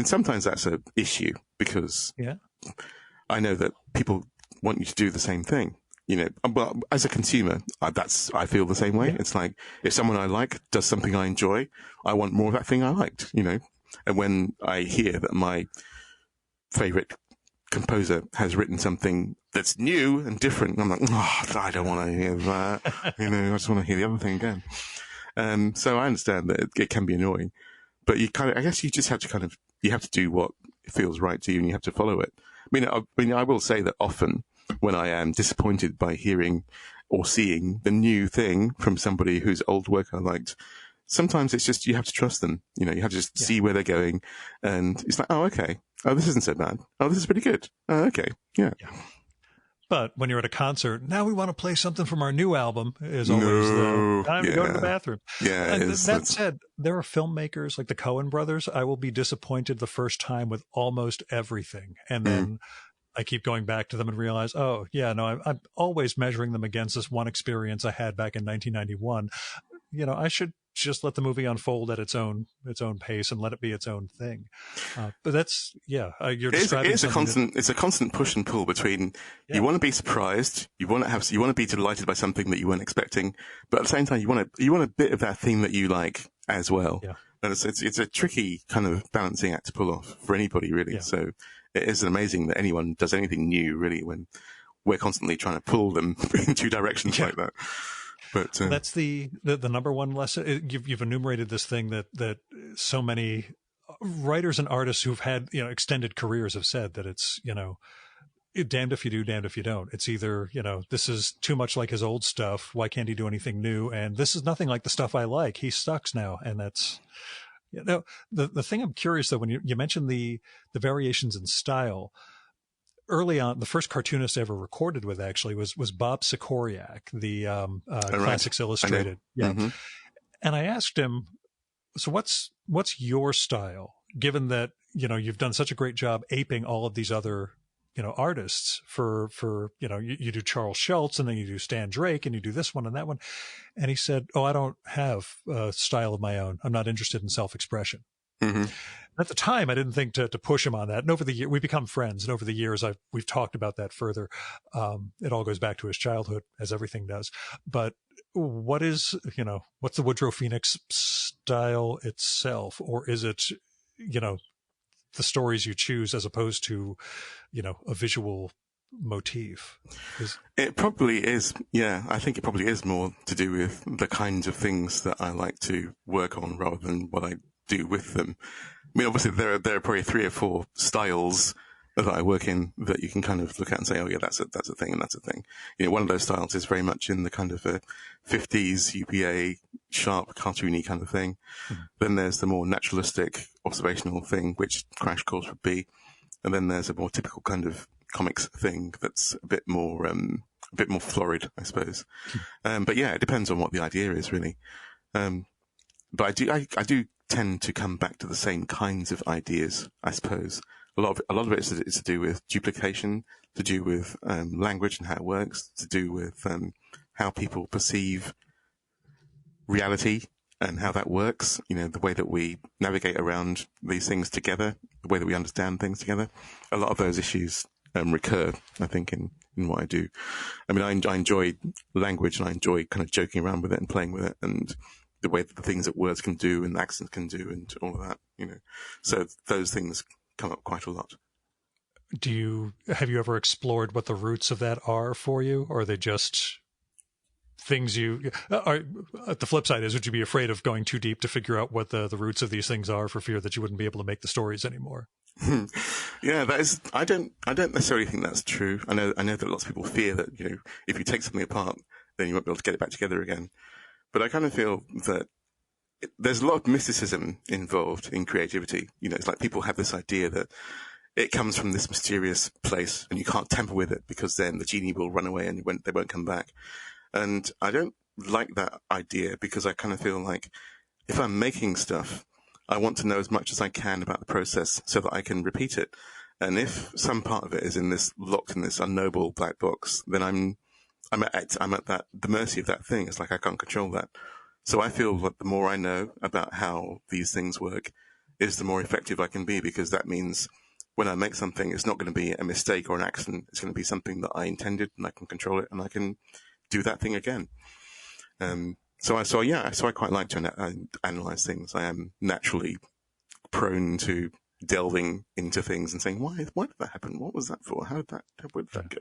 Sometimes that's an issue because I know that people want you to do the same thing. But as a consumer, I feel the same way. Yeah. It's like if someone I like does something I enjoy, I want more of that thing I liked. And when I hear that my favorite composer has written something that's new and different, I'm like, I don't want to hear that. I just want to hear the other thing again. So I understand that it can be annoying, but I guess you just have to you have to do what feels right to you, and you have to follow it. I will say that often when I am disappointed by hearing or seeing the new thing from somebody whose old work I liked, sometimes it's just you have to trust them. You have to just see where they're going, and it's like, oh, okay. Oh, this isn't so bad. Oh, this is pretty good. Oh, okay. Yeah. But when you're at a concert, now we want to play something from our new album is always the time to go to the bathroom. Yeah. That said, there are filmmakers like the Coen brothers. I will be disappointed the first time with almost everything. And then I keep going back to them and realize, oh, yeah, no, I'm always measuring them against this one experience I had back in 1991. I should just let the movie unfold at its own pace and let it be its own thing. But that's, you're describing it's a constant push and pull between you want to be surprised, you want to be delighted by something that you weren't expecting, but at the same time you want a bit of that theme that you like as well. Yeah. And it's a tricky kind of balancing act to pull off for anybody, really. Yeah. So it is amazing that anyone does anything new, really, when we're constantly trying to pull them in two directions like that. But that's the number one lesson. You've enumerated this thing that so many writers and artists who've had extended careers have said, that it's damned if you do, damned if you don't. It's either this is too much like his old stuff. Why can't he do anything new? And this is nothing like the stuff I like. He sucks now, and that's the thing. I'm curious though, when you mentioned the variations in style. Early on, the first cartoonist I ever recorded with actually was Bob Sikoriak, the Classics Illustrated. Yeah. Mm-hmm. And I asked him, so what's your style, given that, you've done such a great job aping all of these other, artists for you do Charles Schultz, and then you do Stan Drake, and you do this one and that one. And he said, oh, I don't have a style of my own. I'm not interested in self-expression. Mm-hmm. At the time, I didn't think to push him on that. And over the year, we become friends. And over the years, we've talked about that further. It all goes back to his childhood, as everything does. But what's the Woodrow Phoenix style itself? Or is it, the stories you choose as opposed to, a visual motif? It probably is. Yeah, I think it probably is more to do with the kinds of things that I like to work on rather than what I do with them. Obviously there are probably 3 or 4 styles that I work in that you can kind of look at and say, oh yeah, that's a thing and that's a thing. One of those styles is very much in the kind of a 50s UPA sharp cartoony kind of thing. Mm-hmm. Then there's the more naturalistic observational thing, which Crash Course would be. And then there's a more typical kind of comics thing that's a bit more florid, I suppose. Mm-hmm. But yeah, it depends on what the idea is, really. But I do tend to come back to the same kinds of ideas, I suppose. A lot of it is to do with duplication, to do with language and how it works, to do with how people perceive reality and how that works. The way that we navigate around these things together, the way that we understand things together. A lot of those issues recur, I think, in what I do. I enjoy language, and I enjoy kind of joking around with it and playing with it, and the way that the things that words can do and accents can do and all of that, So those things come up quite a lot. Have you ever explored what the roots of that are for you, or are they just things you are. The flip side is, would you be afraid of going too deep to figure out what the roots of these things are, for fear that you wouldn't be able to make the stories anymore? Yeah, that is. I don't necessarily think that's true. I know that lots of people fear that, if you take something apart, then you won't be able to get it back together again. But I kind of feel that there's a lot of mysticism involved in creativity. It's like people have this idea that it comes from this mysterious place and you can't tamper with it, because then the genie will run away and they won't come back. And I don't like that idea, because I kind of feel like if I'm making stuff, I want to know as much as I can about the process so that I can repeat it. And if some part of it is locked in this unknowable black box, then I'm at the mercy of that thing. It's like I can't control that. So I feel that the more I know about how these things work is the more effective I can be, because that means when I make something, it's not going to be a mistake or an accident. It's going to be something that I intended, and I can control it, and I can do that thing again. So I quite like to analyze things. I am naturally prone to delving into things and saying, why did that happen? What was that for? Where did that go?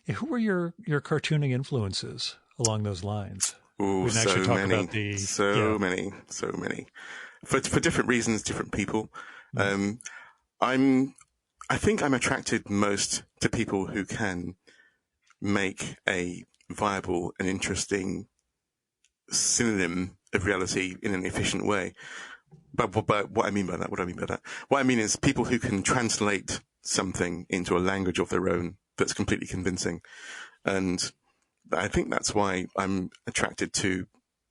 Yeah, who were your cartooning influences along those lines? Oh, so many. For different reasons, different people. I think I'm attracted most to people who can make a viable and interesting synonym of reality in an efficient way. But what I mean by that, what I mean is people who can translate something into a language of their own that's completely convincing. And I think that's why I'm attracted to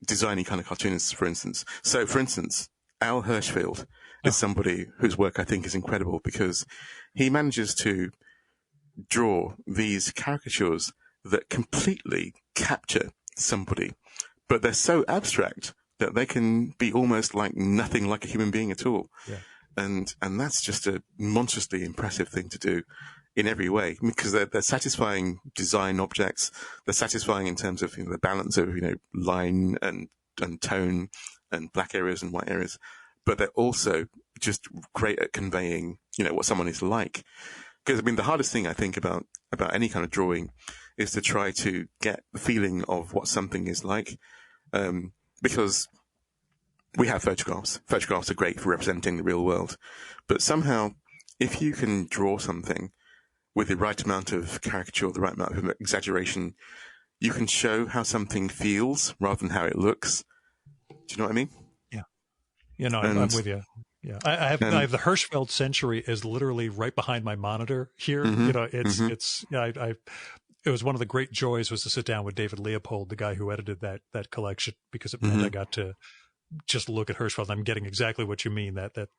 designy kind of cartoonists, for instance. So, for instance, Al Hirschfeld is somebody whose work I think is incredible, because he manages to draw these caricatures that completely capture somebody, but they're so abstract that they can be almost like nothing like a human being at all. Yeah. And that's just a monstrously impressive thing to do in every way, because they're satisfying design objects. They're satisfying in terms of the balance of line and tone and black areas and white areas, but they're also just great at conveying what someone is like. Because the hardest thing I think about any kind of drawing is to try to get the feeling of what something is like, because we have photographs. Photographs are great for representing the real world, but somehow if you can draw something with the right amount of caricature, the right amount of exaggeration, you can show how something feels rather than how it looks. Do you know what I mean? Yeah. I'm with you. Yeah. I have the Hirschfeld Century is literally right behind my monitor here. It was one of the great joys was to sit down with David Leopold, the guy who edited that collection, because it meant I got to just look at Hirschfeld. I'm getting exactly what you mean, that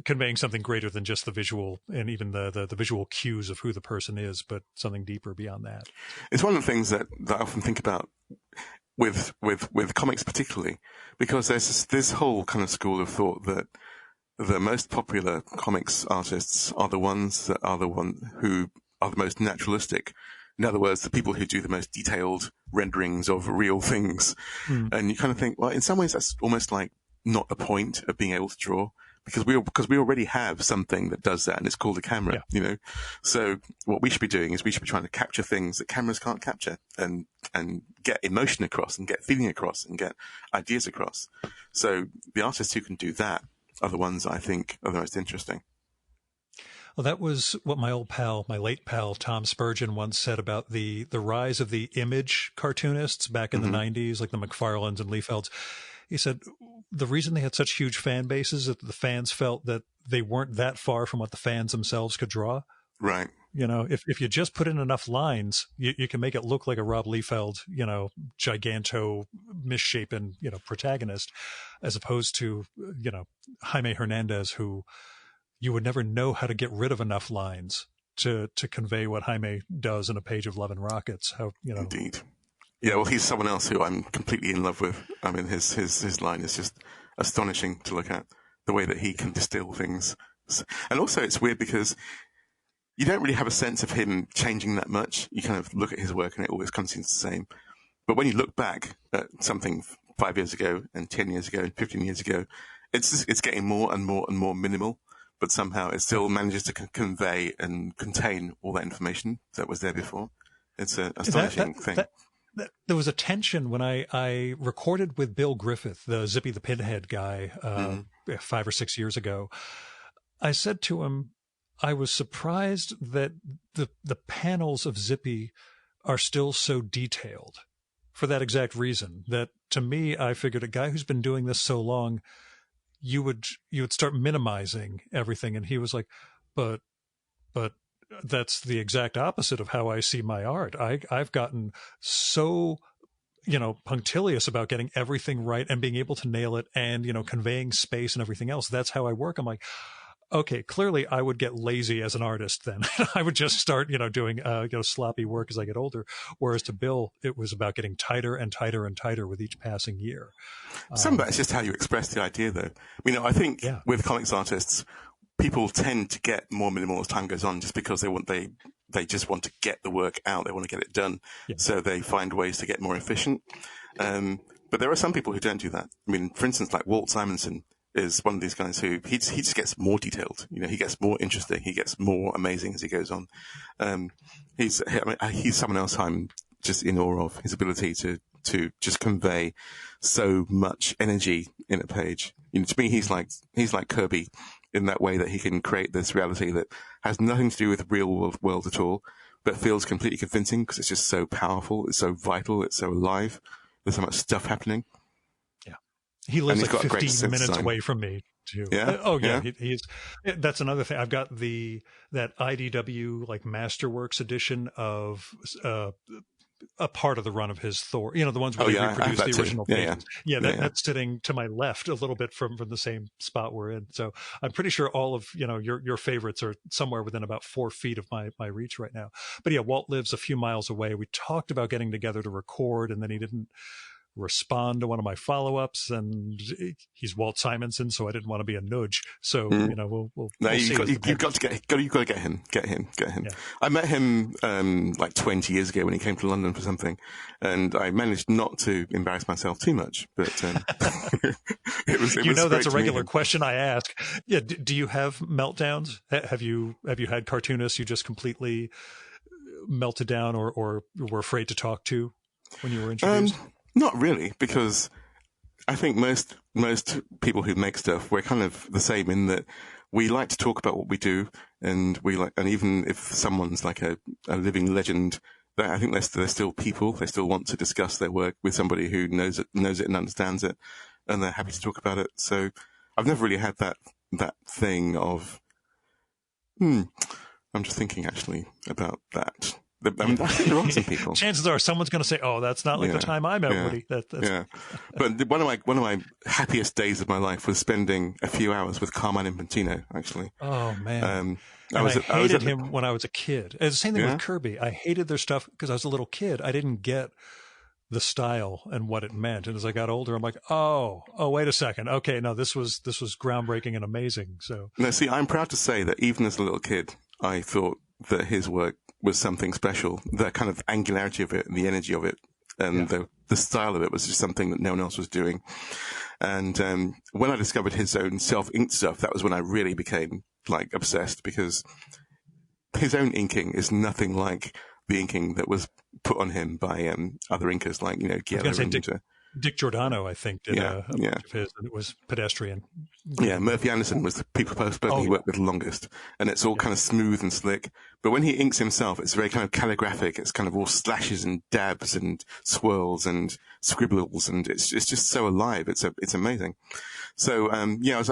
conveying something greater than just the visual and even the visual cues of who the person is, but something deeper beyond that. It's one of the things that I often think about with comics particularly, because there's this whole kind of school of thought that the most popular comics artists are the ones who are the most naturalistic. In other words, the people who do the most detailed renderings of real things. And you kind of think, well, in some ways that's almost like not the point of being able to draw, because we already have something that does that, and it's called a camera, So what we should be doing is we should be trying to capture things that cameras can't capture, and get emotion across, and get feeling across, and get ideas across. So the artists who can do that are the ones I think are the most interesting. Well, that was what my late pal, Tom Spurgeon once said about the rise of the image cartoonists back in the 90s, like the McFarlanes and Liefelds. He said the reason they had such huge fan bases is that the fans felt that they weren't that far from what the fans themselves could draw. Right. If you just put in enough lines, you can make it look like a Rob Liefeld, giganto, misshapen, protagonist, as opposed to, Jaime Hernandez, who you would never know how to get rid of enough lines to convey what Jaime does in a page of Love and Rockets. Indeed. Yeah, well, he's someone else who I'm completely in love with. I mean, his line is just astonishing to look at, the way that he can distill things. And also it's weird because you don't really have a sense of him changing that much. You kind of look at his work and it always kind of seems the same. But when you look back at something 5 years ago and 10 years ago and 15 years ago, it's getting more and more and more minimal, but somehow it still manages to convey and contain all that information that was there before. It's an astonishing thing. There was a tension when I recorded with Bill Griffith, the Zippy the Pinhead guy, 5 or 6 years ago. I said to him, I was surprised that the panels of Zippy are still so detailed for that exact reason. That to me, I figured a guy who's been doing this so long, you would start minimizing everything. And he was like, but that's the exact opposite of how I see my art. I've gotten so, punctilious about getting everything right and being able to nail it and, conveying space and everything else. That's how I work. I'm like, okay, clearly I would get lazy as an artist then. I would just start, doing, sloppy work as I get older. Whereas to Bill, it was about getting tighter and tighter and tighter with each passing year. Some of that's just how you express the idea, though. I think with comics artists, people tend to get more minimal as time goes on, just because they just want to get the work out. They want to get it done. Yeah. So they find ways to get more efficient. But there are some people who don't do that. For instance, like Walt Simonson is one of these guys who he just gets more detailed. He gets more interesting. He gets more amazing as he goes on. He's someone else I'm just in awe of, his ability to just convey so much energy in a page. To me, he's like Kirby in that way, that he can create this reality that has nothing to do with the real world at all, but feels completely convincing because it's just so powerful, it's so vital, it's so alive. There's so much stuff happening. Yeah, he lives like 15 minutes away from me too. Yeah. He's that's another thing. I've got that IDW like Masterworks edition of a part of the run of his Thor, the ones where they reproduce the original pages. That's sitting to my left a little bit from the same spot we're in. So I'm pretty sure all of, your favorites are somewhere within about 4 feet of my reach right now. But yeah, Walt lives a few miles away. We talked about getting together to record, and then he didn't respond to one of my follow-ups, and he's Walt Simonson, so I didn't want to be a nudge. So we'll you've got to get him. Yeah. I met him like 20 years ago when he came to London for something, and I managed not to embarrass myself too much. But it was that's a regular question I ask. Yeah, do you have meltdowns? Have you had cartoonists you just completely melted down or were afraid to talk to when you were introduced? Not really, because I think most people who make stuff, we're kind of the same in that we like to talk about what we do, and even if someone's like a living legend, I think they're still people. They still want to discuss their work with somebody who knows it and understands it, and they're happy to talk about it. So I've never really had that thing of, I'm just thinking actually about that. I think there are some people. Chances are someone's going to say, "Oh, that's not like the time I met Woody." But one of my happiest days of my life was spending a few hours with Carmine Infantino. Actually, oh man, I hated him when I was a kid. It's the same thing with Kirby. I hated their stuff because I was a little kid. I didn't get the style and what it meant. And as I got older, I'm like, oh, wait a second. Okay, no, this was groundbreaking and amazing. So now, see, I'm proud to say that even as a little kid, I thought that his work was something special. The kind of angularity of it and the energy of it and the style of it was just something that no one else was doing. And when I discovered his own self-inked stuff, that was when I really became like obsessed, because his own inking is nothing like the inking that was put on him by other inkers like, Giello. Dick Giordano, I think, did a bunch of his, and it was pedestrian. Yeah, Murphy Anderson was the person he worked with the longest, and it's all kind of smooth and slick. But when he inks himself, it's very kind of calligraphic. It's kind of all slashes and dabs and swirls and scribbles, and it's just so alive. It's amazing. So I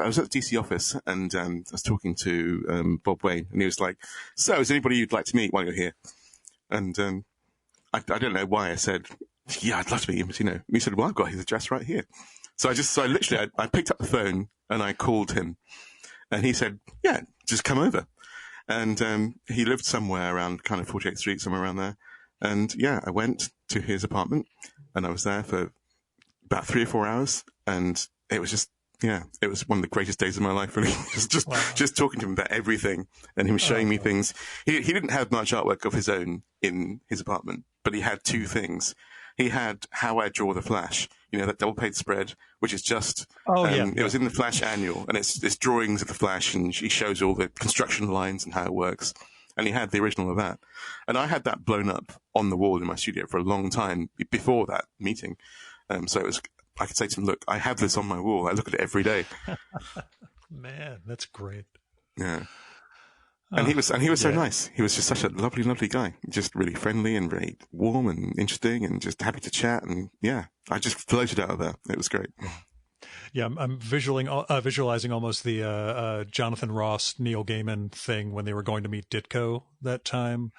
was at the DC office, and I was talking to Bob Wayne, and he was like, "So, is anybody you'd like to meet while you're here?" And I don't know why I said, "Yeah, I'd love to meet him." And he said, "Well, I've got his address right here." So I picked up the phone and I called him, and he said, "Yeah, just come over." And he lived somewhere around kind of 48th Street, somewhere around there. And I went to his apartment, and I was there for about 3 or 4 hours, and it was just, it was one of the greatest days of my life, really. just talking to him about everything, and him showing me things. He didn't have much artwork of his own in his apartment, but he had 2 things. He had How I Draw the Flash, that double-page spread, which is just, it was in the Flash Annual, and it's drawings of the Flash, and he shows all the construction lines and how it works. and he had the original of that. And I had that blown up on the wall in my studio for a long time before that meeting. So it was, I could say to him, look, I have this on my wall. I look at it every day. Man, that's great. Yeah. And he was so nice. He was just such a lovely, lovely guy. Just really friendly and very warm and interesting and just happy to chat. And yeah, I just floated out of there. It was great. Yeah, I'm visualizing almost the Jonathan Ross, Neil Gaiman thing when they were going to meet Ditko that time.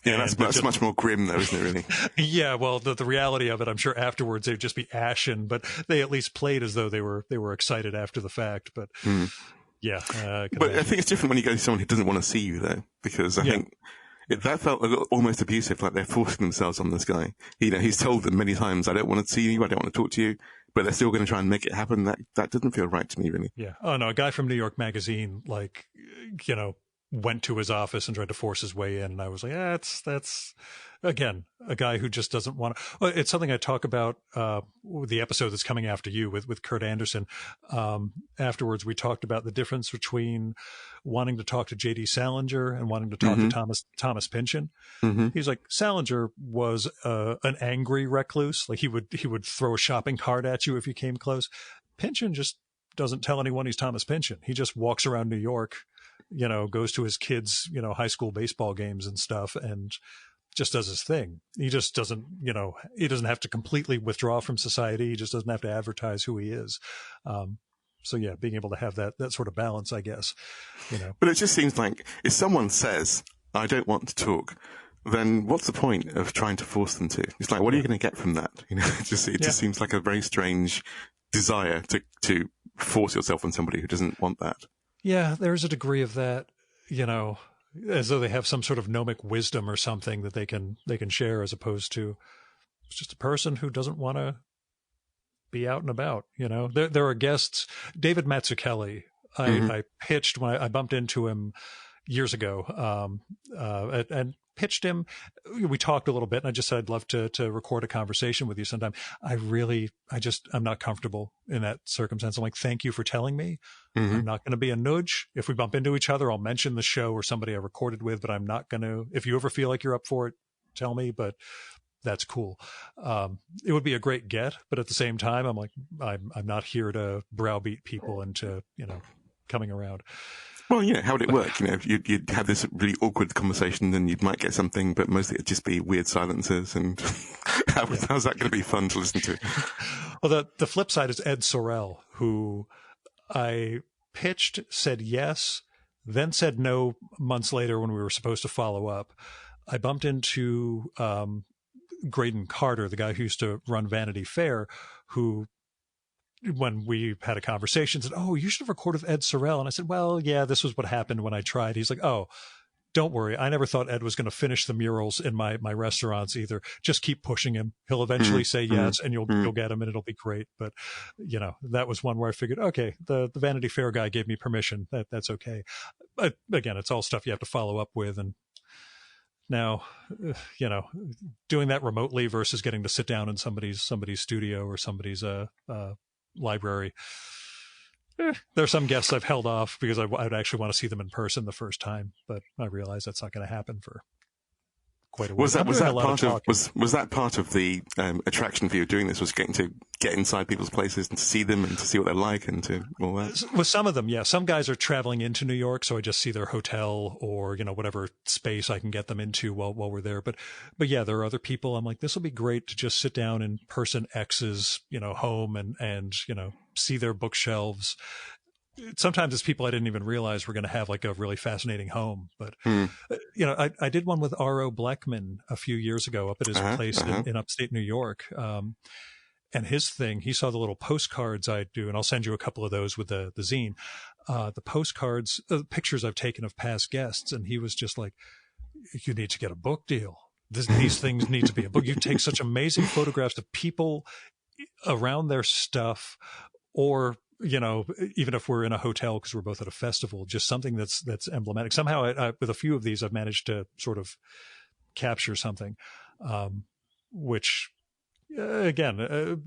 Yeah, that's much more grim though, isn't it, really? Yeah, well, the reality of it, I'm sure afterwards they'd just be ashen, but they at least played as though they were excited after the fact. But yeah. But I think it's different when you go to someone who doesn't want to see you, though, because I think that felt a little, almost abusive, like they're forcing themselves on this guy. You know, he's told them many times, I don't want to see you, I don't want to talk to you, but they're still going to try and make it happen. That doesn't feel right to me, really. Yeah. Oh, no, a guy from New York Magazine, like, you know, went to his office and tried to force his way in. And I was like, that's again, a guy who just doesn't want to. Well, it's something I talk about, the episode that's coming after you with Kurt Anderson. Afterwards, we talked about the difference between wanting to talk to J.D. Salinger and wanting to talk to Thomas Pynchon. He's like, Salinger was an angry recluse. Like he would throw a shopping cart at you if you came close. Pynchon just doesn't tell anyone he's Thomas Pynchon. He just walks around New York, you know, goes to his kids', you know, high school baseball games and stuff and just does his thing. He just doesn't, you know, he doesn't have to completely withdraw from society. He just doesn't have to advertise who he is. So yeah, being able to have that sort of balance, I guess, you know. But it just seems like if someone says, I don't want to talk, then what's the point of trying to force them to? It's like, what are you going to get from that? You know, it just seems like a very strange desire to force yourself on somebody who doesn't want that. Yeah, there's a degree of that, you know, as though they have some sort of gnomic wisdom or something that they can share, as opposed to it's just a person who doesn't want to be out and about. You know, there are guests. David Mazzucchelli, I pitched when I bumped into him years ago, and pitched him. We talked a little bit and I just said, I'd love to record a conversation with you sometime. I'm not comfortable in that circumstance. I'm like, thank you for telling me. I'm not going to be a nudge. If we bump into each other, I'll mention the show or somebody I recorded with, but I'm not going to, if you ever feel like you're up for it, tell me, but that's cool. It would be a great get, but at the same time, I'm like, I'm not here to browbeat people into, you know, coming around. Well, you know, how would it work? You know, you'd have this really awkward conversation, then you might get something, but mostly it'd just be weird silences. And how's that going to be fun to listen to? Well, the flip side is Ed Sorel, who I pitched, said yes, then said no months later when we were supposed to follow up. I bumped into Graydon Carter, the guy who used to run Vanity Fair, who, when we had a conversation, said, oh, you should have recorded with Ed Sorel. And I said, well, yeah, this was what happened when I tried. He's like, oh, don't worry. I never thought Ed was going to finish the murals in my restaurants either. Just keep pushing him. He'll eventually say yes, and you'll get him and it'll be great. But, you know, that was one where I figured, okay, the Vanity Fair guy gave me permission. That's okay. But again, it's all stuff you have to follow up with. And now, you know, doing that remotely versus getting to sit down in somebody's studio or somebody's library. There are some guests I've held off because I'd actually want to see them in person the first time, but I realize that's not going to happen for quite a while. Was that part of the attraction for you doing this? Was getting to get inside people's places and to see them and to see what they're like and to all that? With some of them, yeah. Some guys are traveling into New York, so I just see their hotel or, you know, whatever space I can get them into while we're there. But yeah, there are other people. I'm like, this will be great to just sit down in person X's, you know, home and you know, see their bookshelves. Sometimes it's people I didn't even realize were going to have like a really fascinating home. But, you know, I did one with R.O. Bleckman a few years ago up at his place in upstate New York. And his thing, he saw the little postcards I do, and I'll send you a couple of those with the zine. The postcards, pictures I've taken of past guests. And he was just like, you need to get a book deal. These things need to be a book. You take such amazing photographs of people around their stuff, or, you know, even if we're in a hotel because we're both at a festival, just something that's emblematic. Somehow, I, with a few of these, I've managed to sort of capture something, which, again,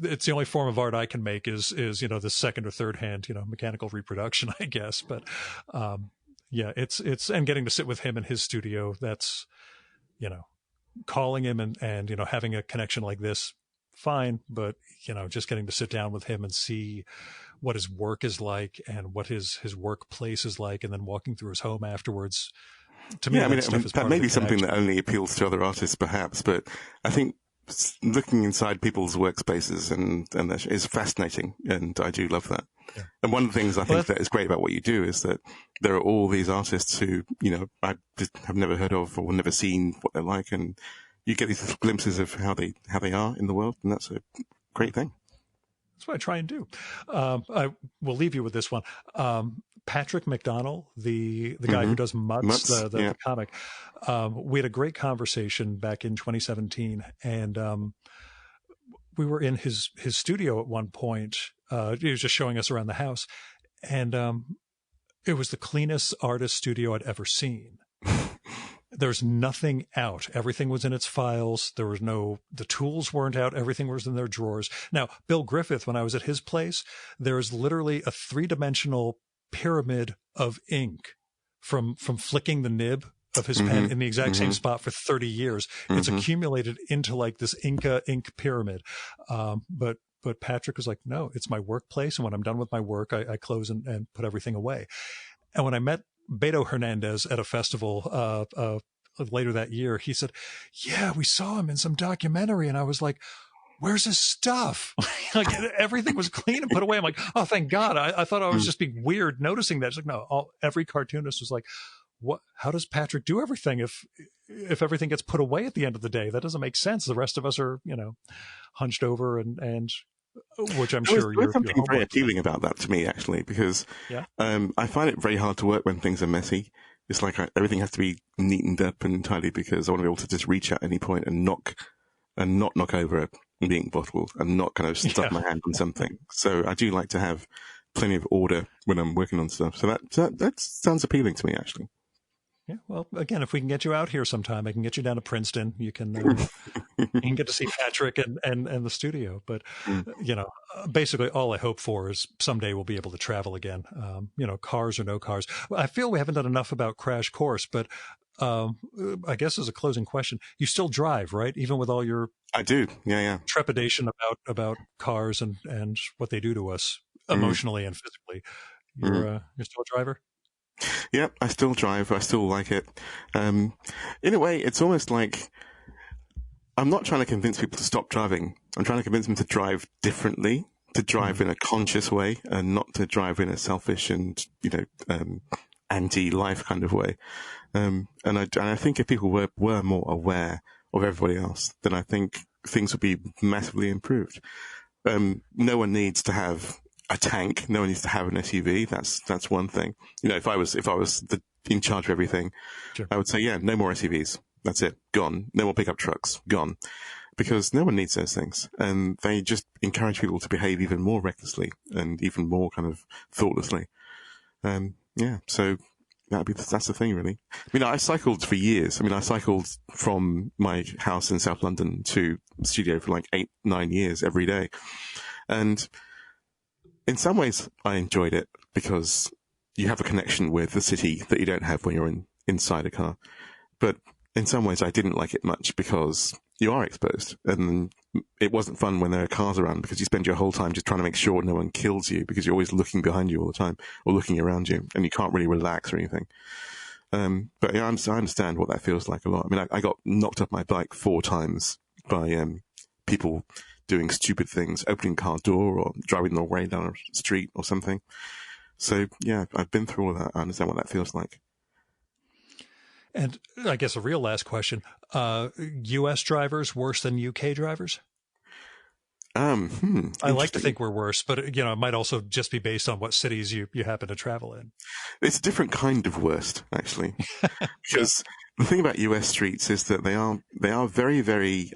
it's the only form of art I can make is you know, the second or third hand, you know, mechanical reproduction, I guess. But yeah, it's and getting to sit with him in his studio. That's, calling him and having a connection like this, fine, but just getting to sit down with him and see what his work is like and what his workplace is like, and then walking through his home afterwards. To me, that may be something that only appeals to other artists, perhaps, but I think looking inside people's workspaces and that is fascinating, and I do love that. Yeah. And one of the things I think that is great about what you do is that there are all these artists who, I just have never heard of or never seen what they're like, and you get these glimpses of how they are in the world, and that's a great thing. That's what I try and do. I will leave you with this one. Patrick McDonnell, the guy who does Mutts, the comic, we had a great conversation back in 2017, and we were in his studio at one point. He was just showing us around the house, and it was the cleanest artist studio I'd ever seen. There's nothing out. Everything was in its files. The tools weren't out. Everything was in their drawers. Now, Bill Griffith, when I was at his place, there is literally a 3-dimensional pyramid of ink from flicking the nib of his pen in the exact same spot for 30 years. It's accumulated into like this Inca ink pyramid. But Patrick was like, no, it's my workplace. And when I'm done with my work, I close and put everything away. And when I met Beto Hernandez at a festival later that year, he said, yeah, we saw him in some documentary. And I was like, where's his stuff? Like everything was clean and put away. I'm like, oh, thank God. I thought I was just being weird noticing that. It's like, no, every cartoonist was like, what? How does Patrick do everything if everything gets put away at the end of the day? That doesn't make sense. The rest of us are, hunched over and which I'm sure there's something very appealing about that to me, actually, because I find it very hard to work when things are messy. It's like everything has to be neatened up and tidy because I want to be able to just reach at any point and not knock over a ink bottle and not kind of stuck my hand on something. So I do like to have plenty of order when I'm working on stuff. So that sounds appealing to me, actually. Yeah, well, again, if we can get you out here sometime, I can get you down to Princeton. You can get to see Patrick and the studio. But basically, all I hope for is someday we'll be able to travel again. Cars or no cars. I feel we haven't done enough about Crash Course, but I guess as a closing question, you still drive, right? Even with all your I do, yeah, trepidation about cars and what they do to us emotionally and physically. You're still a driver. Yeah, I still drive. I still like it. In a way, it's almost like I'm not trying to convince people to stop driving. I'm trying to convince them to drive differently, to drive in a conscious way, and not to drive in a selfish and anti-life kind of way. And I think if people were more aware of everybody else, then I think things would be massively improved. No one needs to have a tank. No one needs to have an SUV. That's one thing. If I was in charge of everything, sure, I would say, no more SUVs. That's it. Gone. No more pickup trucks. Gone. Because no one needs those things. And they just encourage people to behave even more recklessly and even more kind of thoughtlessly. So that's the thing, really. I cycled for years. I cycled from my house in South London to the studio for like 8-9 years every day. And in some ways, I enjoyed it because you have a connection with the city that you don't have when you're inside a car. But in some ways, I didn't like it much because you are exposed. And it wasn't fun when there are cars around because you spend your whole time just trying to make sure no one kills you because you're always looking behind you all the time or looking around you and you can't really relax or anything. But I understand what that feels like a lot. I got knocked off my bike 4 times by people doing stupid things, opening car door or driving the wrong way down a street or something. So, I've been through all of that. I understand what that feels like. And I guess a real last question, U.S. drivers worse than U.K. drivers? I like to think we're worse, but it might also just be based on what cities you happen to travel in. It's a different kind of worst, actually, because the thing about US streets is that they are very, very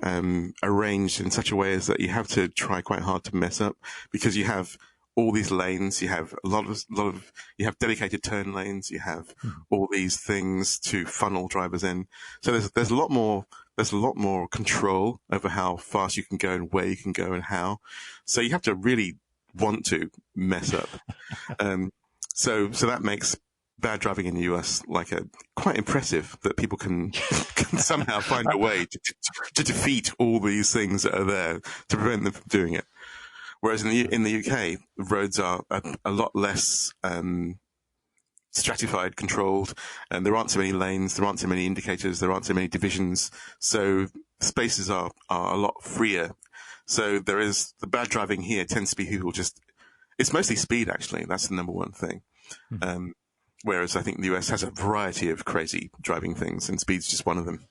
arranged in such a way as that you have to try quite hard to mess up because you have all these lanes, you have a lot of you have dedicated turn lanes, you have all these things to funnel drivers in. So there's a lot more control over how fast you can go and where you can go and how. So you have to really want to mess up. So that makes bad driving in the US quite impressive that people can somehow find a way to defeat all these things that are there to prevent them from doing it. Whereas in the UK, roads are a lot less stratified, controlled, and there aren't so many lanes, there aren't so many indicators, there aren't so many divisions, so spaces are a lot freer. So the bad driving here tends to be people it's mostly speed, actually. That's the number one thing. Mm-hmm. Whereas I think the US has a variety of crazy driving things, and speed's just one of them.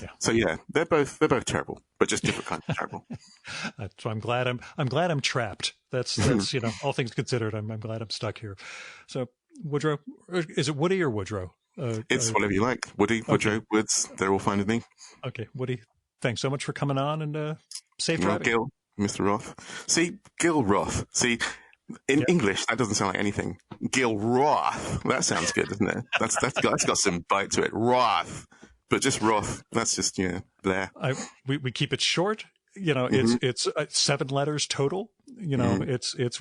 Yeah. So yeah, they're both terrible, but just different kinds of terrible. So I'm glad I'm trapped. That's all things considered, I'm glad I'm stuck here. So Woodrow, is it Woody or Woodrow? It's whatever you like. Woody, Woodrow, Woods, they're all fine with me. Okay, Woody, thanks so much for coming on and safe driving. Gil, Mr. Roth. See, Gil Roth. See. In English, that doesn't sound like anything. Gil Roth. That sounds good, doesn't it? That's got some bite to it. Roth. But just Roth. That's just, blah. We keep it short. It's 7 letters total. We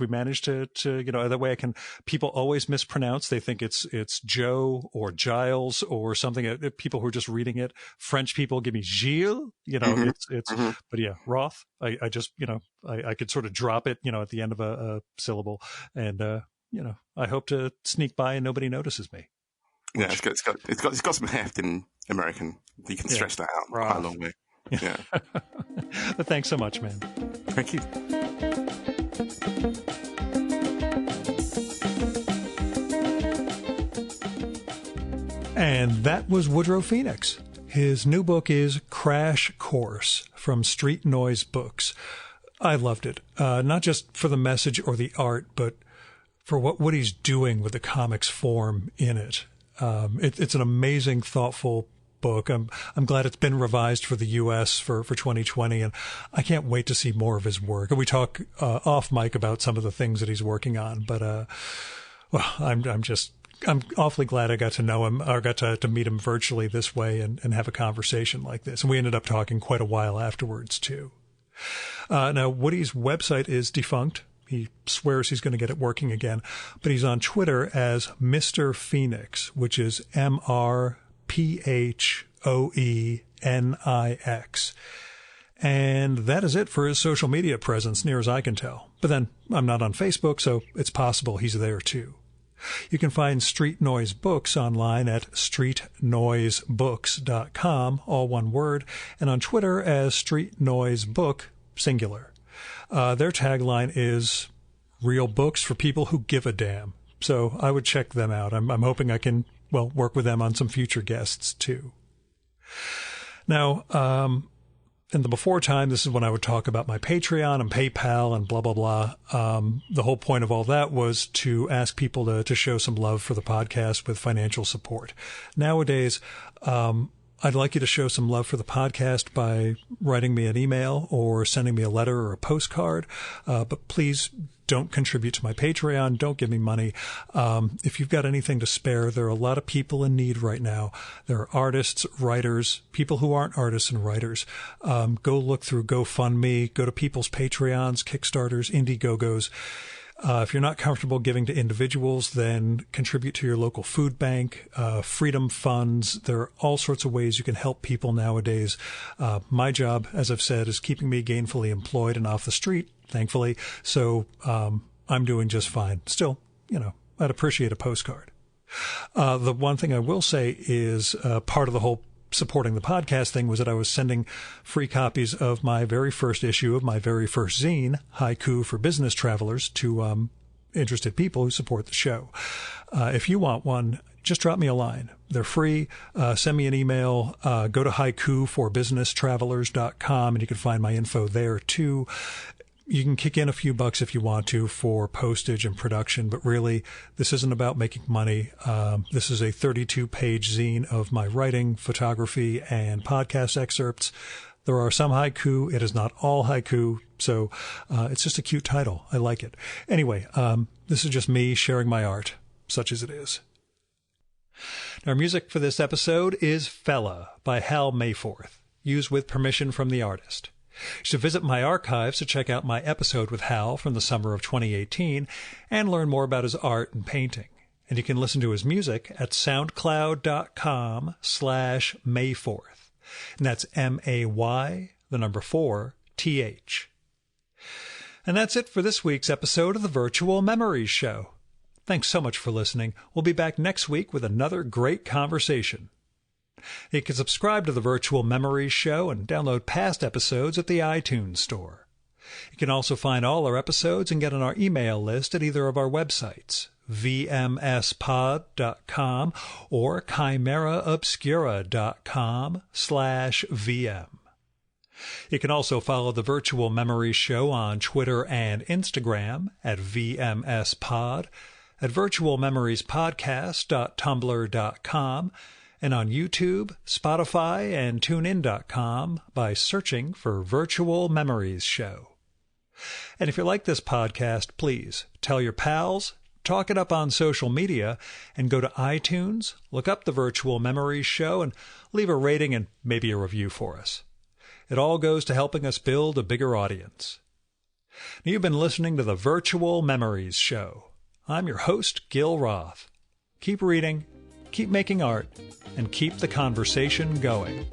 managed to that way people always mispronounce. They think it's Joe or Giles or something. People who are just reading it. French people give me Gilles, but yeah, Roth. I just, I could sort of drop it, at the end of a syllable, and, I hope to sneak by and nobody notices me. Yeah, it's got some heft in American. You can stretch that out quite a long way. Yeah. But thanks so much, man. Thank you. And that was Woodrow Phoenix. His new book is Crash Course from Street Noise Books. I loved it, not just for the message or the art, but for what he's doing with the comics form in it. It's an amazing, thoughtful book. I'm glad it's been revised for the U.S. for 2020, and I can't wait to see more of his work. We talk off mic about some of the things that he's working on, but I'm awfully glad I got to know him, or got to meet him virtually this way and have a conversation like this. And we ended up talking quite a while afterwards too. Now Woody's website is defunct. He swears he's going to get it working again, but he's on Twitter as Mr. Phoenix, which is MrPhoenix. And that is it for his social media presence, near as I can tell. But then I'm not on Facebook, so it's possible he's there too. You can find Street Noise Books online at streetnoisebooks.com, all one word, and on Twitter as Street Noise Book, singular. Their tagline is real books for people who give a damn. So I would check them out. I'm hoping I can, work with them on some future guests too. Now, in the before time, this is when I would talk about my Patreon and PayPal and blah, blah, blah. The whole point of all that was to ask people to show some love for the podcast with financial support. Nowadays, I'd like you to show some love for the podcast by writing me an email or sending me a letter or a postcard. But please don't contribute to my Patreon. Don't give me money. If you've got anything to spare, there are a lot of people in need right now. There are artists, writers, people who aren't artists and writers. Go look through GoFundMe, go to people's Patreons, Kickstarters, Indiegogos. If you're not comfortable giving to individuals, then contribute to your local food bank, freedom funds. There are all sorts of ways you can help people nowadays. My job, as I've said, is keeping me gainfully employed and off the street, thankfully. So I'm doing just fine. Still, I'd appreciate a postcard. The one thing I will say is part of the whole supporting the podcast thing was that I was sending free copies of my very first issue of my very first zine, Haiku for Business Travelers, to interested people who support the show. If you want one, just drop me a line. They're free. Send me an email. Go to haikuforbusinesstravelers.com and you can find my info there too. You can kick in a few bucks if you want to for postage and production, but really, this isn't about making money. This is a 32-page zine of my writing, photography, and podcast excerpts. There are some haiku. It is not all haiku, so it's just a cute title. I like it. Anyway, this is just me sharing my art, such as it is. Our music for this episode is Fella by Hal Mayforth, used with permission from the artist. You should visit my archives to check out my episode with Hal from the summer of 2018 and learn more about his art and painting. And you can listen to his music at soundcloud.com/May4th. And that's MAY4TH. And that's it for this week's episode of the Virtual Memories Show. Thanks so much for listening. We'll be back next week with another great conversation. You can subscribe to the Virtual Memories Show and download past episodes at the iTunes Store. You can also find all our episodes and get on our email list at either of our websites, vmspod.com or chimeraobscura.com/VM. You can also follow the Virtual Memories Show on Twitter and Instagram at VMSPod, at virtualmemoriespodcast.tumblr.com, and on YouTube, Spotify, and TuneIn.com by searching for Virtual Memories Show. And if you like this podcast, please tell your pals, talk it up on social media, and go to iTunes, look up the Virtual Memories Show, and leave a rating and maybe a review for us. It all goes to helping us build a bigger audience. Now, you've been listening to the Virtual Memories Show. I'm your host, Gil Roth. Keep reading, keep making art, and keep the conversation going.